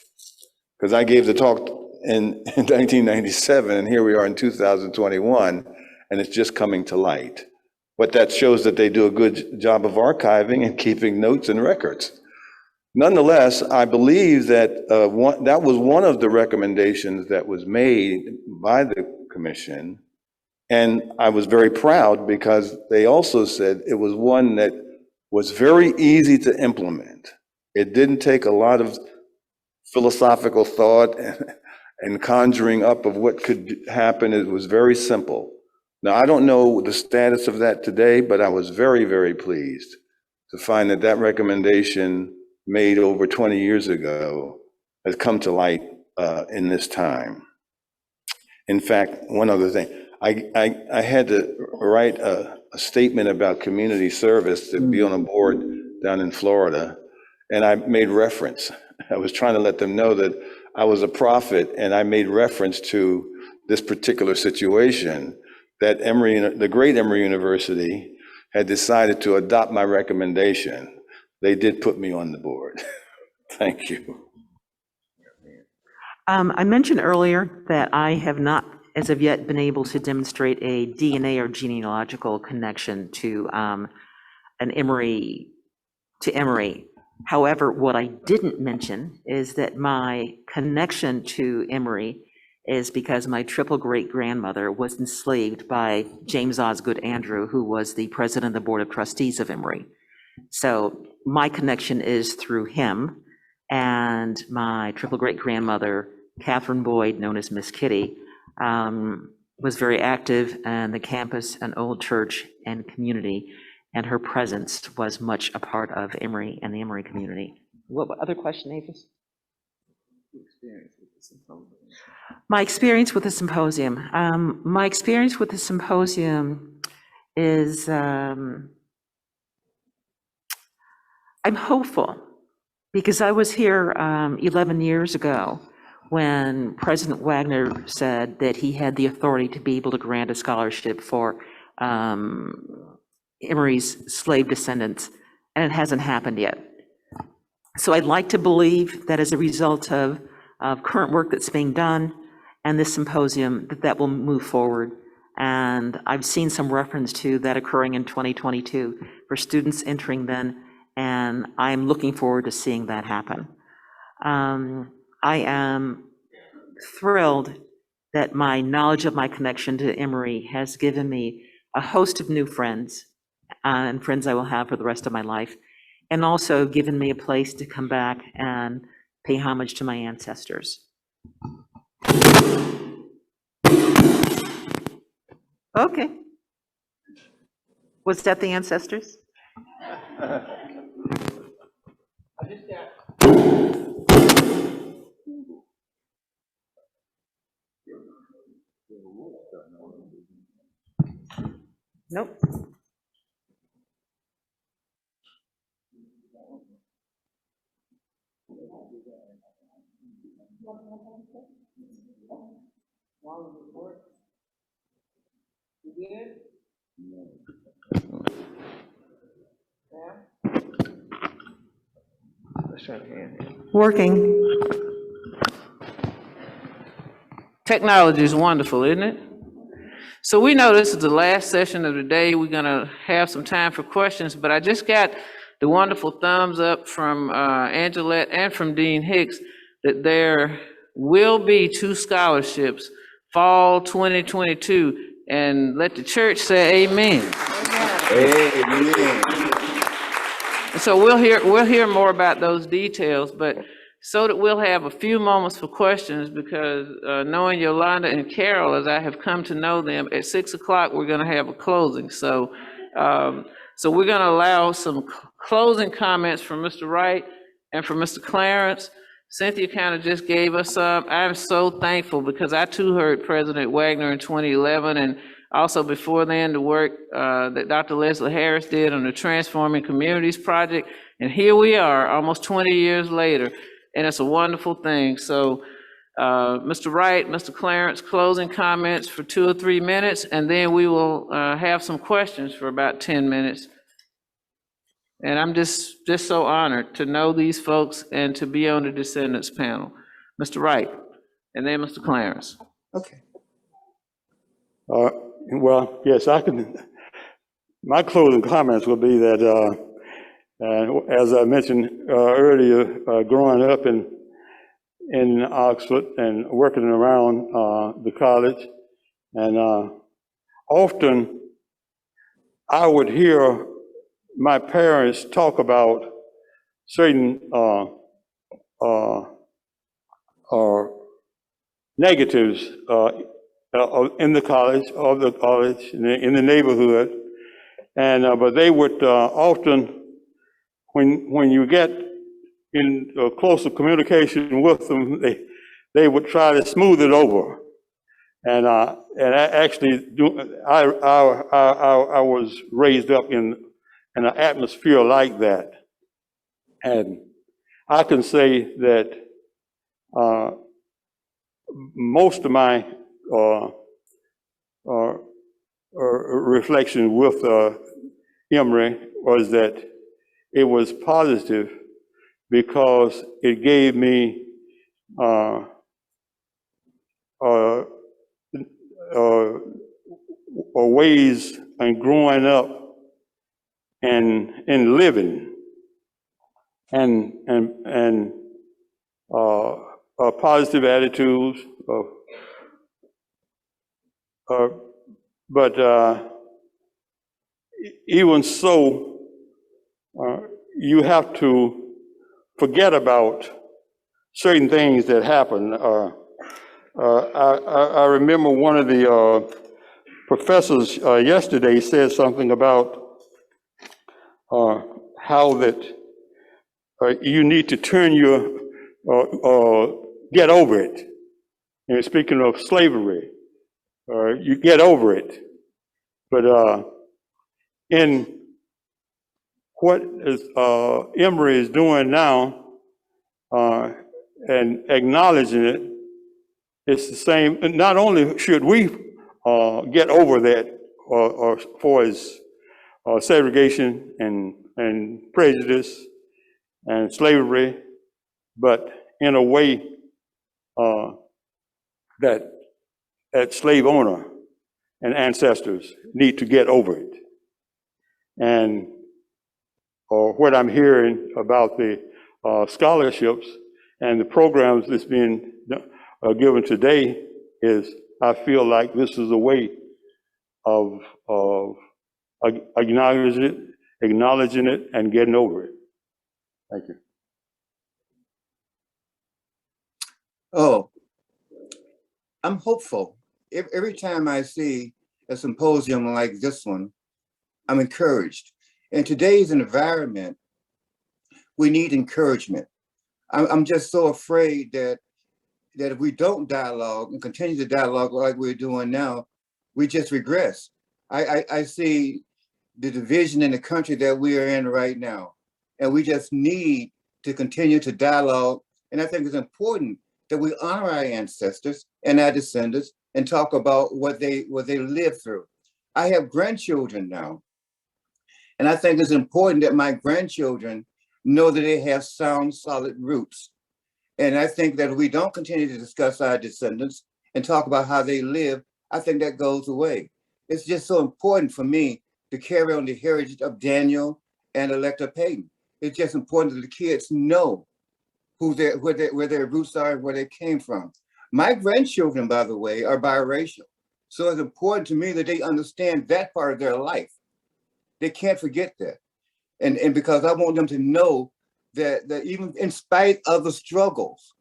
because I gave the talk in 1997, and here we are in 2021, and it's just coming to light. But that shows that they do a good job of archiving and keeping notes and records. Nonetheless, I believe that that was one of the recommendations that was made by the commission, and I was very proud because they also said it was one that was very easy to implement. It didn't take a lot of philosophical thought and conjuring up of what could happen. It was very simple. Now, I don't know the status of that today, but I was very, very pleased to find that that recommendation made over 20 years ago has come to light in this time. In fact, one other thing, I had to write a statement about community service to be on a board down in Florida, and I made reference. I was trying to let them know that I was a prophet, and I made reference to this particular situation, that Emory, the great Emory University, had decided to adopt my recommendation. They did put me on the board. Thank you. I mentioned earlier that I have not, as of yet, been able to demonstrate a DNA or genealogical connection to Emory. However, what I didn't mention is that my connection to Emory is because my triple great-grandmother was enslaved by James Osgood Andrew, who was the president of the Board of Trustees of Emory. So my connection is through him, and my triple great-grandmother, Catherine Boyd, known as Miss Kitty, was very active in the campus and old church and community, and her presence was much a part of Emory and the Emory community. What other question, Avis? My experience with the symposium. My experience with the symposium is, I'm hopeful, because I was here 11 years ago when President Wagner said that he had the authority to be able to grant a scholarship for Emory's slave descendants, and it hasn't happened yet. So I'd like to believe that as a result of current work that's being done and this symposium, that will move forward. And I've seen some reference to that occurring in 2022 for students entering then, and I'm looking forward to seeing that happen. I am thrilled that my knowledge of my connection to Emory has given me a host of new friends, and friends I will have for the rest of my life, and also given me a place to come back and pay homage to my ancestors. Okay. Was that the ancestors? Nope. Let's try again. Working. Technology is wonderful, isn't it? So we know this is the last session of the day. We're gonna have some time for questions, but I just got the wonderful thumbs up from Angelette and from Dean Hicks that there will be 2 scholarships, fall 2022, and let the church say amen. Amen. And so we'll hear more about those details, but so that we'll have a few moments for questions, because knowing Yolanda and Carol, as I have come to know them, at 6 o'clock, we're gonna have a closing. So we're gonna allow some closing comments from Mr. Wright and from Mr. Clarence. Cynthia kind of just gave us some. I'm so thankful, because I too heard President Wagner in 2011, and also before then, the work that Dr. Leslie Harris did on the Transforming Communities Project. And here we are, almost 20 years later, and it's a wonderful thing. So Mr. Wright, Mr. Clarence, closing comments for 2 or 3 minutes, and then we will have some questions for about 10 minutes. And I'm just so honored to know these folks and to be on the Descendants panel. Mr. Wright, and then Mr. Clarence. Okay. Well, yes, I can. My closing comments will be that, as I mentioned earlier, growing up in Oxford and working around the college, and often I would hear my parents talk about certain negatives in the college, of the college, in the neighborhood, and but they would often, when you get in closer communication with them, they would try to smooth it over, and I actually I was raised up in an atmosphere like that, and I can say that most of my reflection with Emory was that it was positive, because it gave me ways in growing up and in living, and positive attitudes. But even so, you have to forget about certain things that happen. I remember one of the professors yesterday said something about how that you need to turn your, get over it. And speaking of slavery, you get over it. But in what is, Emory is doing now, and acknowledging it, it's the same. Not only should we get over that, or for as segregation and prejudice and slavery, but in a way that slave owner and ancestors need to get over it. And what I'm hearing about the scholarships and the programs that's being given today is, I feel like this is a way of acknowledging it and getting over it. Thank you. Oh, I'm hopeful. Every time I see a symposium like this one, I'm encouraged. In today's environment, we need encouragement. I'm just so afraid that if we don't dialogue and continue to dialogue like we're doing now, we just regress. I see the division in the country that we are in right now, and we just need to continue to dialogue. And I think it's important that we honor our ancestors and our descendants and talk about what they lived through. I have grandchildren now, and I think it's important that my grandchildren know that they have sound, solid roots. And I think that if we don't continue to discuss our descendants and talk about how they live, I think that goes away. It's just so important for me to carry on the heritage of Daniel and Electa Payton. It's just important that the kids know where their roots are and where they came from. My grandchildren, by the way, are biracial. So it's important to me that they understand that part of their life. They can't forget that. And because I want them to know that even in spite of the struggles,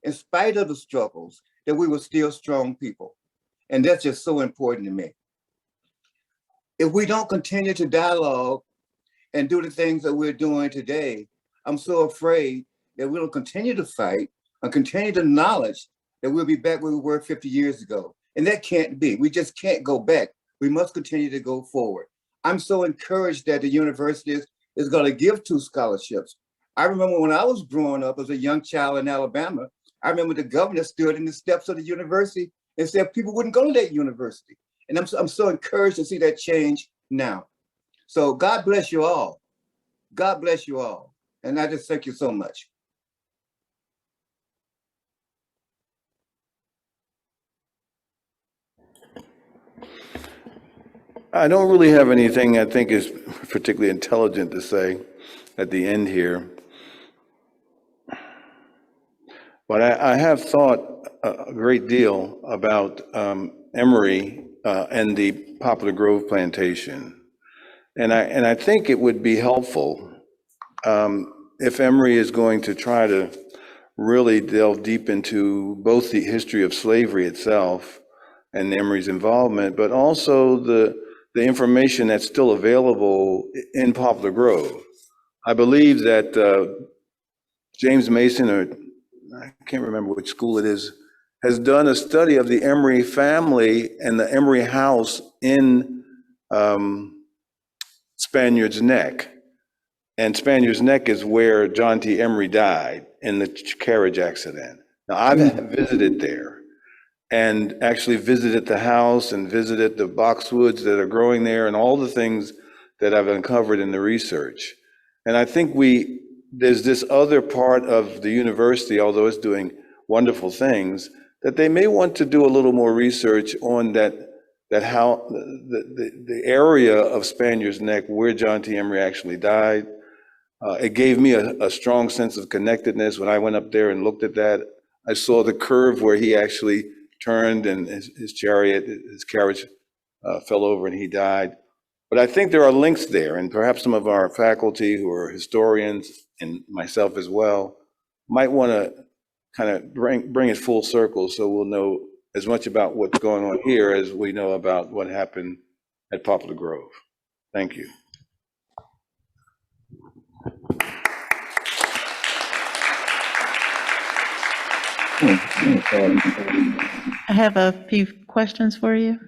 that we were still strong people. And that's just so important to me. If we don't continue to dialogue and do the things that we're doing today, I'm so afraid that we'll continue to fight and continue to acknowledge that we'll be back where we were 50 years ago. And that can't be. We just can't go back. We must continue to go forward. I'm so encouraged that the university is going to give 2 scholarships. I remember when I was growing up as a young child in Alabama, I remember the governor stood in the steps of the university and said people wouldn't go to that university. And I'm so encouraged to see that change now. So God bless you all. God bless you all. And I just thank you so much. I don't really have anything I think is particularly intelligent to say at the end here. But I have thought a great deal about Emory and the Poplar Grove plantation. And I think it would be helpful if Emory is going to try to really delve deep into both the history of slavery itself and Emory's involvement, but also the information that's still available in Poplar Grove. I believe that James Mason, or I can't remember which school it is, has done a study of the Emory family and the Emory house in Spaniard's Neck. And Spaniard's Neck is where John T. Emory died in the carriage accident. Now, I've visited there and actually visited the house and visited the boxwoods that are growing there and all the things that I've uncovered in the research. And I think there's this other part of the university, although it's doing wonderful things, that they may want to do a little more research on that how the area of Spaniard's Neck where John T. Emory actually died. It gave me a strong sense of connectedness when I went up there and looked at that. I saw the curve where he actually turned and his carriage fell over and he died. But I think there are links there, and perhaps some of our faculty who are historians, and myself as well, might want to kind of bring it full circle so we'll know as much about what's going on here as we know about what happened at Poplar Grove. Thank you. I have a few questions for you.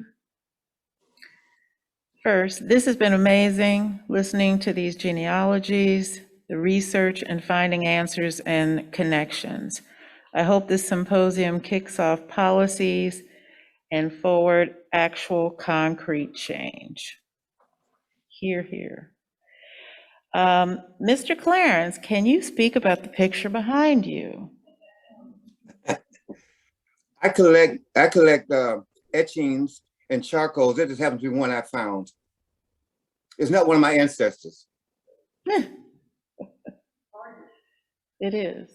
First, this has been amazing, listening to these genealogies, the research, and finding answers and connections. I hope this symposium kicks off policies and forward actual concrete change. Hear, hear. Mr. Clarence, can you speak about the picture behind you? I collect etchings and charcoals. That just happens to be one I found. It's not one of my ancestors. It is.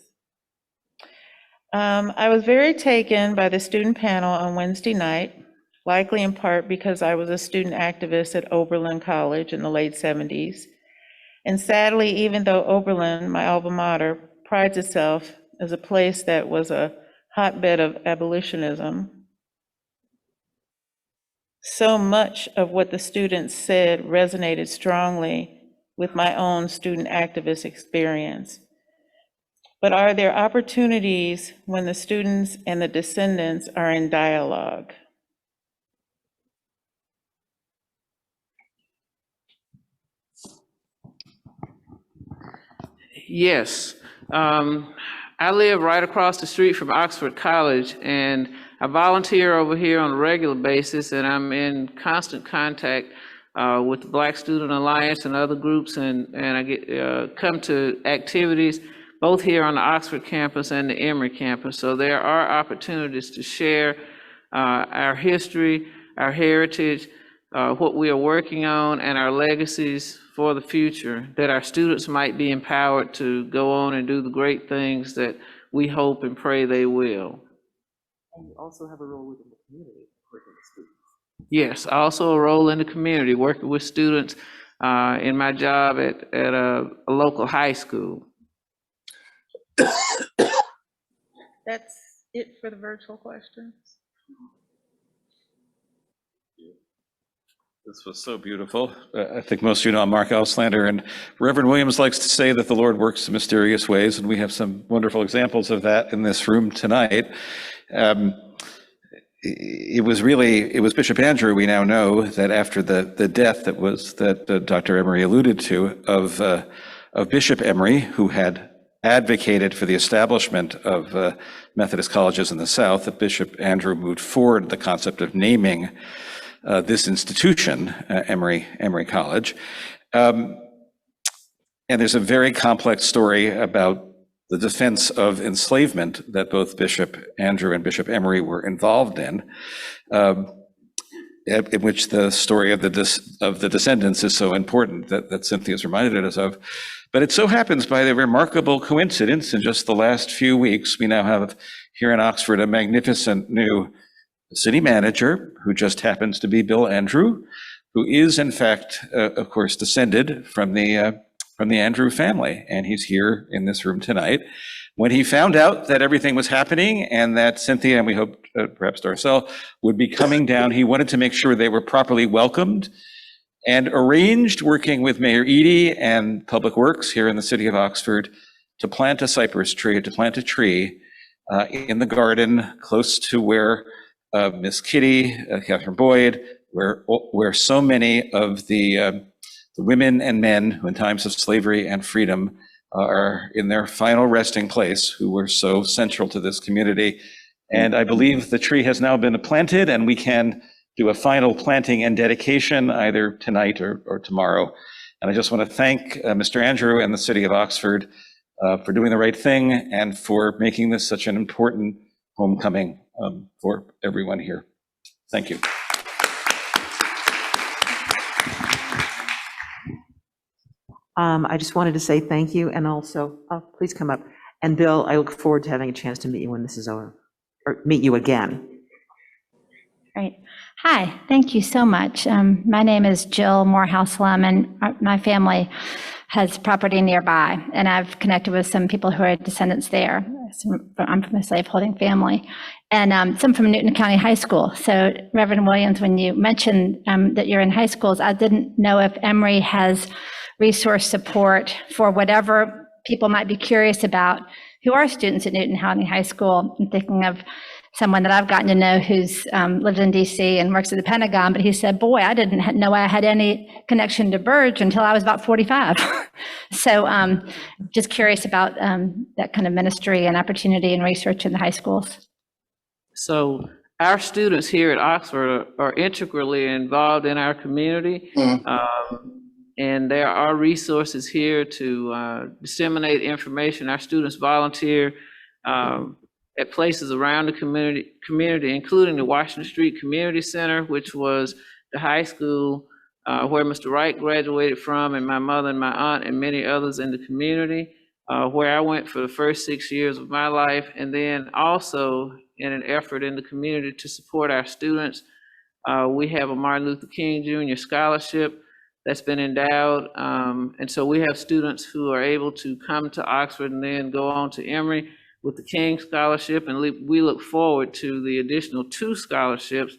I was very taken by the student panel on Wednesday night, likely in part because I was a student activist at Oberlin College in the late 70s. And sadly, even though Oberlin, my alma mater, prides itself as a place that was a hotbed of abolitionism, So much of what the students said resonated strongly with my own student activist experience. But are there opportunities when the students and the descendants are in dialogue? Yes. I live right across the street from Oxford College, and I volunteer over here on a regular basis, and I'm in constant contact with the Black Student Alliance and other groups, and I get come to activities both here on the Oxford campus and the Emory campus. So there are opportunities to share our history, our heritage, what we are working on, and our legacies for the future, that our students might be empowered to go on and do the great things that we hope and pray they will. And you also have a role within the community, working with students. Yes, also a role in the community, working with students in my job at a local high school. That's it for the virtual questions. This was so beautiful. I think most of you know I'm Mark Auslander, and Reverend Williams likes to say that the Lord works in mysterious ways, and we have some wonderful examples of that in this room tonight. It was Bishop Andrew, we now know, that after the death that Dr. Emory alluded to of Bishop Emory, who had advocated for the establishment of Methodist colleges in the South, that Bishop Andrew moved forward the concept of naming this institution, Emory College. And there's a very complex story about the defense of enslavement that both Bishop Andrew and Bishop Emory were involved in which the story of the Descendants is so important that Cynthia's reminded us of. But it so happens, by the remarkable coincidence, in just the last few weeks, we now have here in Oxford a magnificent new city manager who just happens to be Bill Andrew, who is in fact, of course, descended from the Andrew family, and he's here in this room tonight. When he found out that everything was happening and that Cynthia, and we hope perhaps Darcel, would be coming down, he wanted to make sure they were properly welcomed and arranged, working with Mayor Eady and Public Works here in the city of Oxford, to plant a cypress tree, to plant a tree in the garden close to where Miss Kitty, Catherine Boyd, where so many of the women and men who in times of slavery and freedom are in their final resting place, who were so central to this community. And I believe the tree has now been planted, and we can do a final planting and dedication either tonight or tomorrow. And I just want to thank Mr. Andrew and the city of Oxford for doing the right thing and for making this such an important homecoming for everyone here. Thank you. I just wanted to say thank you, and also, please come up. And Bill, I look forward to having a chance to meet you when this is over, or meet you again. Great. Hi, thank you so much. My name is Jill Morehouse-Lum, and my family has property nearby, and I've connected with some people who are descendants there. I'm from a slaveholding family, and some from Newton County High School. So Reverend Williams, when you mentioned that you're in high schools, I didn't know if Emory has resource support for whatever people might be curious about who are students at Newton County High School. I'm thinking of someone that I've gotten to know who's lived in DC and works at the Pentagon, but he said, boy, I didn't know I had any connection to Burge until I was about 45. So just curious about that kind of ministry and opportunity and research in the high schools. So our students here at Oxford are integrally involved in our community. And there are resources here to disseminate information. Our students volunteer at places around the community, including the Washington Street Community Center, which was the high school where Mr. Wright graduated from, and my mother and my aunt and many others in the community, where I went for the first 6 years of my life. And then also in an effort in the community to support our students, we have a Martin Luther King Jr. scholarship that's been endowed. And so we have students who are able to come to Oxford and then go on to Emory with the King Scholarship. And we look forward to the additional 2 scholarships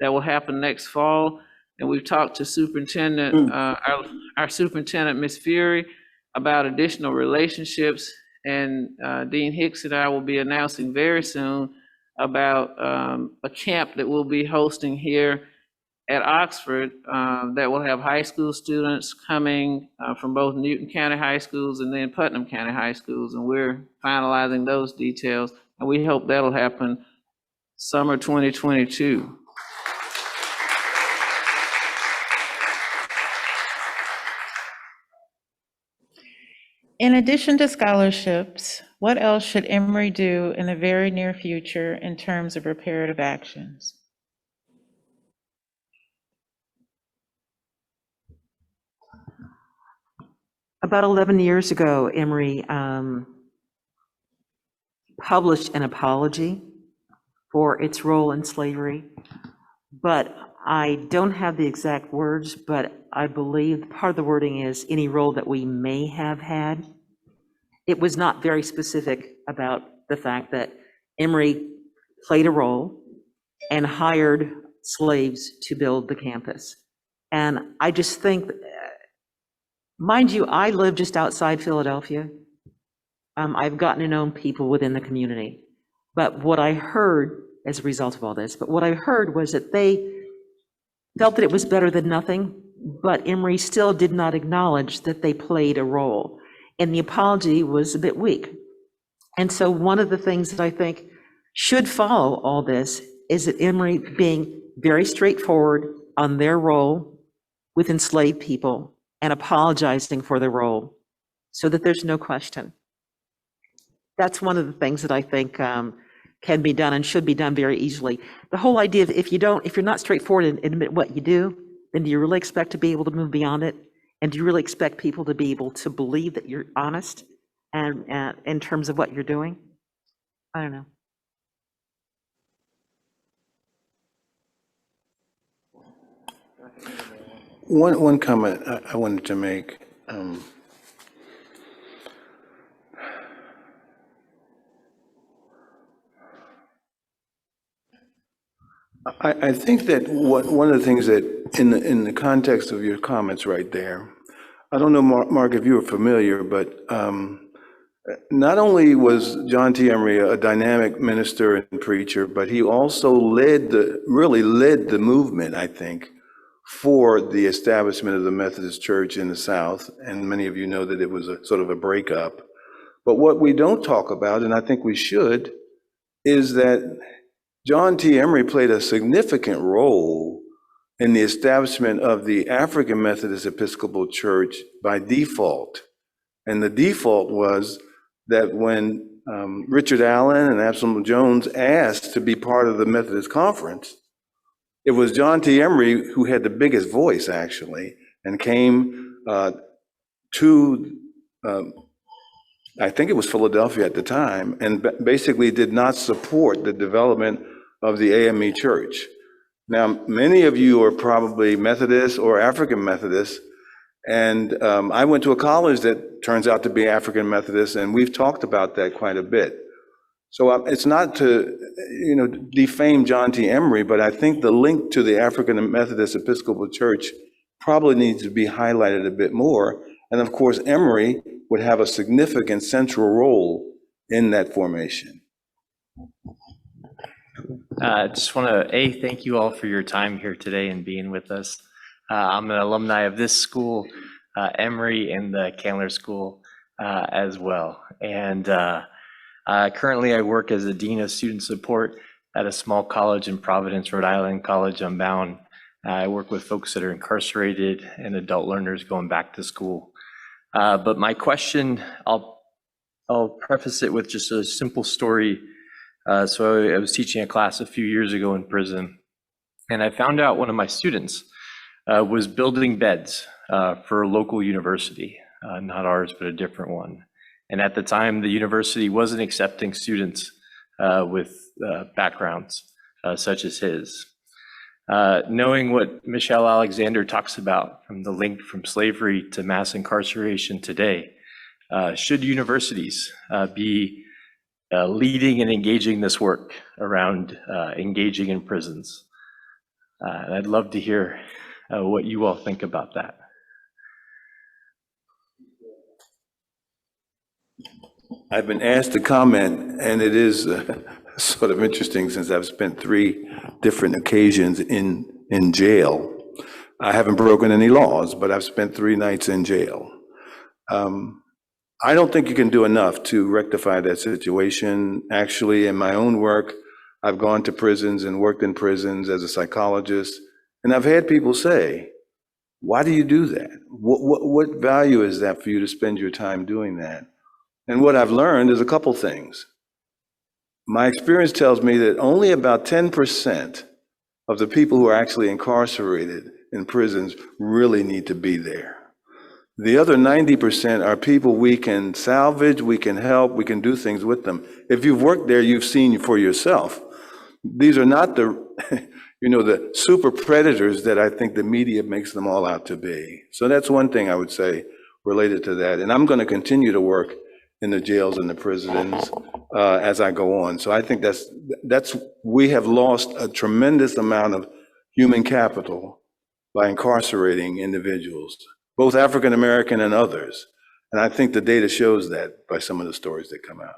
that will happen next fall. And we've talked to Superintendent, our Superintendent, Ms. Fury, about additional relationships. And Dean Hicks and I will be announcing very soon about a camp that we'll be hosting here at Oxford that will have high school students coming from both Newton County High Schools and then Putnam County High Schools. And we're finalizing those details. And we hope that'll happen summer 2022. In addition to scholarships, what else should Emory do in the very near future in terms of reparative actions? About 11 years ago, Emory published an apology for its role in slavery, but I don't have the exact words, but I believe part of the wording is any role that we may have had. It was not very specific about the fact that Emory played a role and hired slaves to build the campus. And I just think, mind you, I live just outside Philadelphia. I've gotten to know people within the community. But what I heard as a result of all this, what I heard was that they felt that it was better than nothing, but Emory still did not acknowledge that they played a role. And the apology was a bit weak. And so one of the things that I think should follow all this is that Emory being very straightforward on their role with enslaved people and apologizing for their role so that there's no question. That's one of the things that I think can be done and should be done very easily. The whole idea of if you're not straightforward and admit what you do, then do you really expect to be able to move beyond it? And do you really expect people to be able to believe that you're honest and in terms of what you're doing? I don't know. One comment I wanted to make. I think that one of the things that in the context of your comments right there, I don't know, Mark, if you were familiar, but not only was John T. Emory a dynamic minister and preacher, but he also really led the movement, I think, for the establishment of the Methodist Church in the South. And many of you know that it was a sort of a breakup. But what we don't talk about, and I think we should, is that John T. Emory played a significant role in the establishment of the African Methodist Episcopal Church by default. And the default was that when Richard Allen and Absalom Jones asked to be part of the Methodist Conference, it was John T. Emory who had the biggest voice, actually, and came to, I think it was Philadelphia at the time, and basically did not support the development of the AME Church. Now, many of you are probably Methodist or African Methodist, and I went to a college that turns out to be African Methodist, and we've talked about that quite a bit. So it's not to, defame John T. Emory, but I think the link to the African Methodist Episcopal Church probably needs to be highlighted a bit more. And of course, Emory would have a significant central role in that formation. I just want to, thank you all for your time here today and being with us. I'm an alumni of this school, Emory, and the Candler School as well. And currently I work as a Dean of Student Support at a small college in Providence, Rhode Island, College Unbound. I work with folks that are incarcerated and adult learners going back to school. But my question, I'll preface it with just a simple story. So I was teaching a class a few years ago in prison, and I found out one of my students was building beds for a local university, not ours, but a different one. And at the time, the university wasn't accepting students with backgrounds such as his. Knowing what Michelle Alexander talks about from the link from slavery to mass incarceration today, should universities be leading and engaging this work around engaging in prisons? And I'd love to hear what you all think about that. I've been asked to comment, and it is sort of interesting since I've spent 3 different occasions in jail. I haven't broken any laws, but I've spent 3 nights in jail. I don't think you can do enough to rectify that situation. Actually, in my own work, I've gone to prisons and worked in prisons as a psychologist, and I've had people say, why do you do that? What value is that for you to spend your time doing that? And what I've learned is a couple things. My experience tells me that only about 10% of the people who are actually incarcerated in prisons really need to be there. The other 90% are people we can salvage, we can help, we can do things with them. If you've worked there, you've seen for yourself. These are not the, the super predators that I think the media makes them all out to be. So that's one thing I would say related to that. And I'm going to continue to work in the jails and the prisons as I go on. So I think we have lost a tremendous amount of human capital by incarcerating individuals, both African American and others. And I think the data shows that by some of the stories that come out.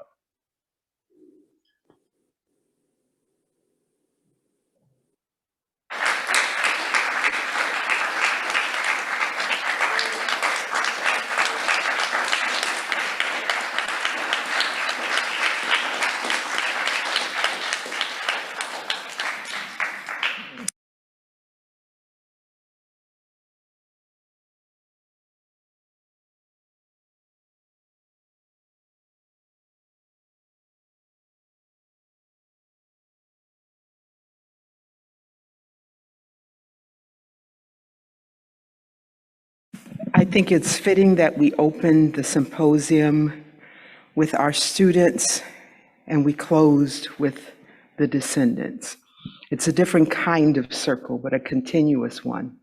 I think it's fitting that we open the symposium with our students and we closed with the descendants. It's a different kind of circle, but a continuous one,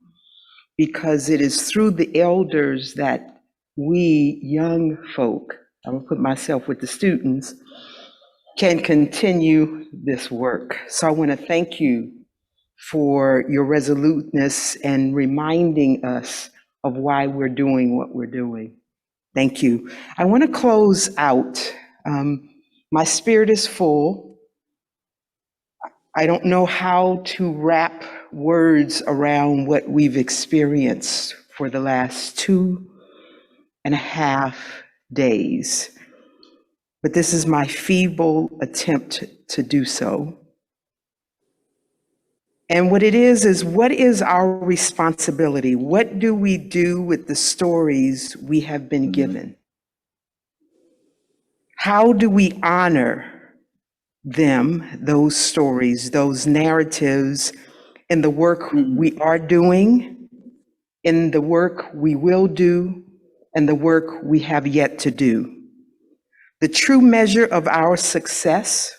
because it is through the elders that we young folk, I'm gonna put myself with the students, can continue this work. So I wanna thank you for your resoluteness and reminding us of why we're doing what we're doing. Thank you. I want to close out. My spirit is full. I don't know how to wrap words around what we've experienced for the last 2.5 days, but this is my feeble attempt to do so. And what it is what is our responsibility? What do we do with the stories we have been given? How do we honor them, those stories, those narratives, in the work we are doing, in the work we will do, and the work we have yet to do? The true measure of our success,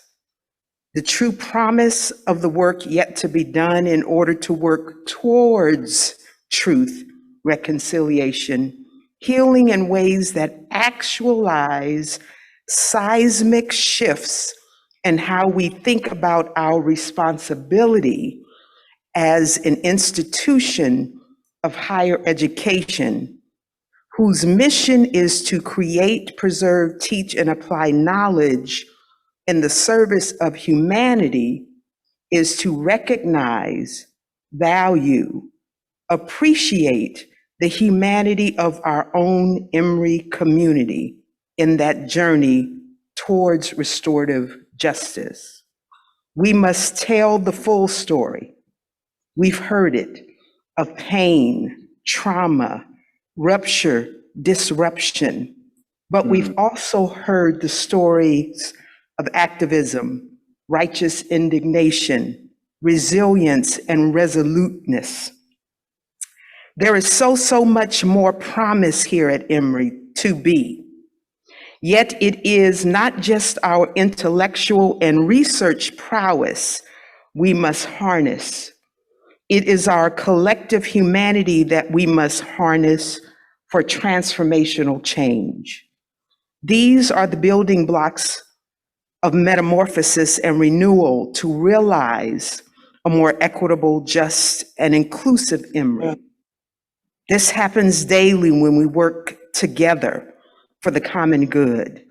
the true promise of the work yet to be done in order to work towards truth, reconciliation, healing in ways that actualize seismic shifts in how we think about our responsibility as an institution of higher education, whose mission is to create, preserve, teach, and apply knowledge in the service of humanity, is to recognize, value, appreciate the humanity of our own Emory community in that journey towards restorative justice. We must tell the full story. We've heard it, of pain, trauma, rupture, disruption, but we've also heard the stories of activism, righteous indignation, resilience, and resoluteness. There is so much more promise here at Emory to be. Yet it is not just our intellectual and research prowess we must harness. It is our collective humanity that we must harness for transformational change. These are the building blocks of metamorphosis and renewal to realize a more equitable, just, and inclusive Emory. This happens daily when we work together for the common good.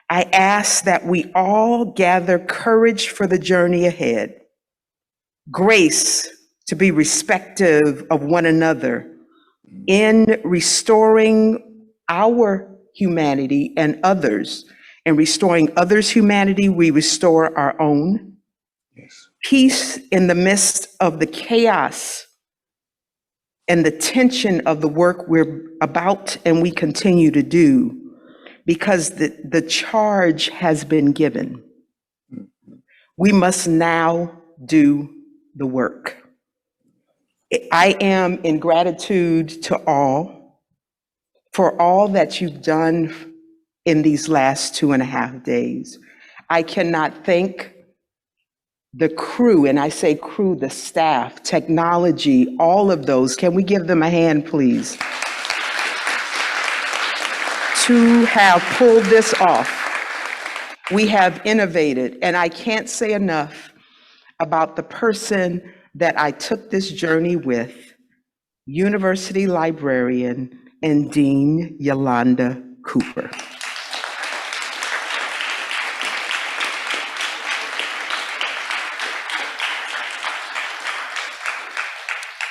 I ask that we all gather courage for the journey ahead, grace to be respectful of one another in restoring our humanity and others. In restoring others' humanity, we restore our own. Yes. Peace in the midst of the chaos and the tension of the work we're about and we continue to do, because the charge has been given. We must now do the work. I am in gratitude to all for all that you've done in these last 2.5 days. I cannot thank the crew, and I say crew, the staff, technology, all of those. Can we give them a hand, please? To have pulled this off. We have innovated, and I can't say enough about the person that I took this journey with, University Librarian and Dean Yolanda Cooper.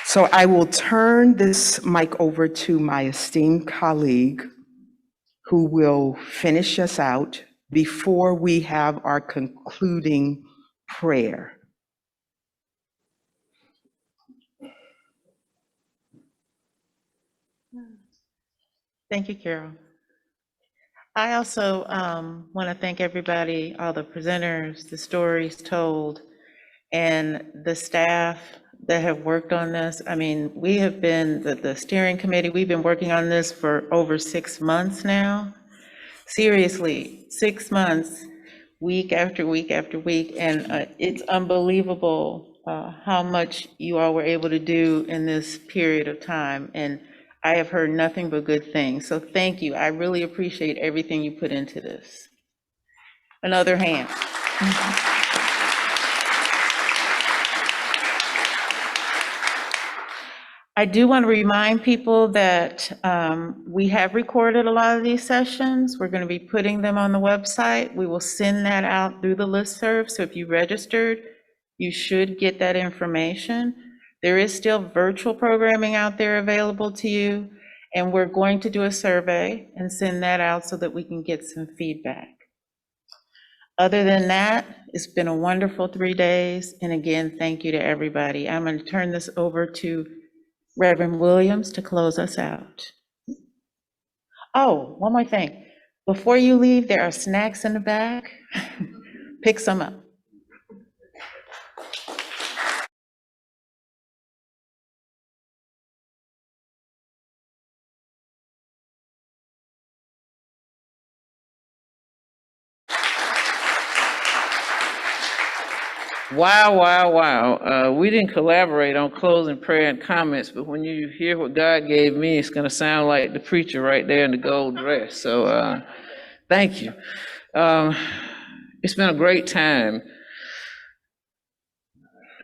So I will turn this mic over to my esteemed colleague who will finish us out before we have our concluding prayer. Thank you, Carol. I also want to thank everybody, all the presenters, the stories told, and the staff that have worked on this. I mean, we have been, the steering committee, we've been working on this for over 6 months now. Seriously, 6 months, week after week after week, and it's unbelievable how much you all were able to do in this period of time. And I have heard nothing but good things. So thank you. I really appreciate everything you put into this. Another hand. I do want to remind people that we have recorded a lot of these sessions. We're going to be putting them on the website. We will send that out through the listserv. So if you registered, you should get that information. There is still virtual programming out there available to you, and we're going to do a survey and send that out so that we can get some feedback. Other than that, it's been a wonderful 3 days. And again, thank you to everybody. I'm going to turn this over to Reverend Williams to close us out. Oh, one more thing. Before you leave, there are snacks in the back. Pick some up. Wow, wow, wow. We didn't collaborate on closing prayer and comments, but when you hear what God gave me, it's going to sound like the preacher right there in the gold dress. So thank you. It's been a great time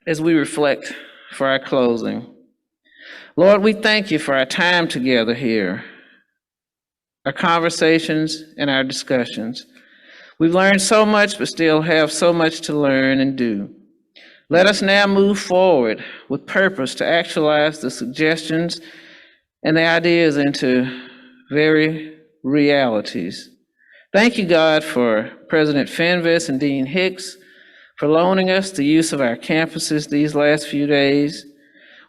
as we reflect for our closing. Lord, we thank you for our time together here, our conversations and our discussions. We've learned so much, but still have so much to learn and do. Let us now move forward with purpose to actualize the suggestions and the ideas into very realities. Thank you, God, for President Fenves and Dean Hicks for loaning us the use of our campuses these last few days.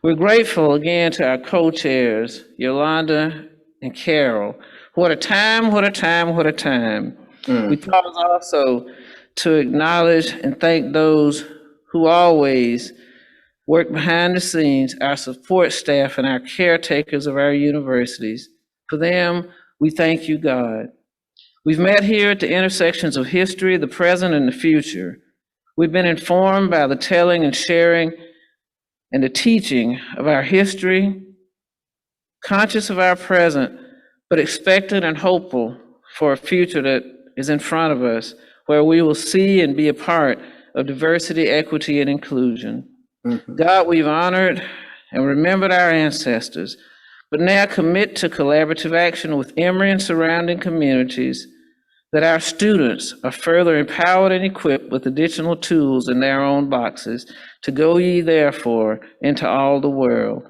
We're grateful again to our co-chairs, Yolanda and Carol. What a time, what a time, what a time. We pause also to acknowledge and thank those who always work behind the scenes, our support staff and our caretakers of our universities. For them, we thank you, God. We've met here at the intersections of history, the present, and the future. We've been informed by the telling and sharing and the teaching of our history, conscious of our present, but expectant and hopeful for a future that is in front of us, where we will see and be a part of diversity, equity, and inclusion. God, we've honored and remembered our ancestors, but now commit to collaborative action with Emory and surrounding communities, that our students are further empowered and equipped with additional tools in their own boxes to go ye therefore into all the world,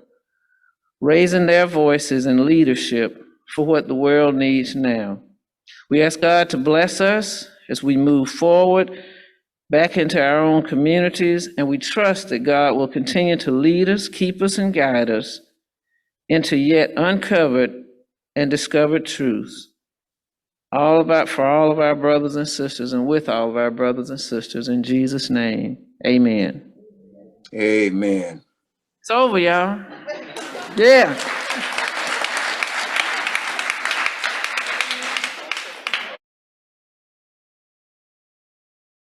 raising their voices in leadership for what the world needs now. We ask God to bless us as we move forward back into our own communities, and we trust that God will continue to lead us, keep us, and guide us into yet uncovered and discovered truths. For all of our brothers and sisters, and with all of our brothers and sisters, in Jesus' name, amen. Amen. It's over, y'all. Yeah.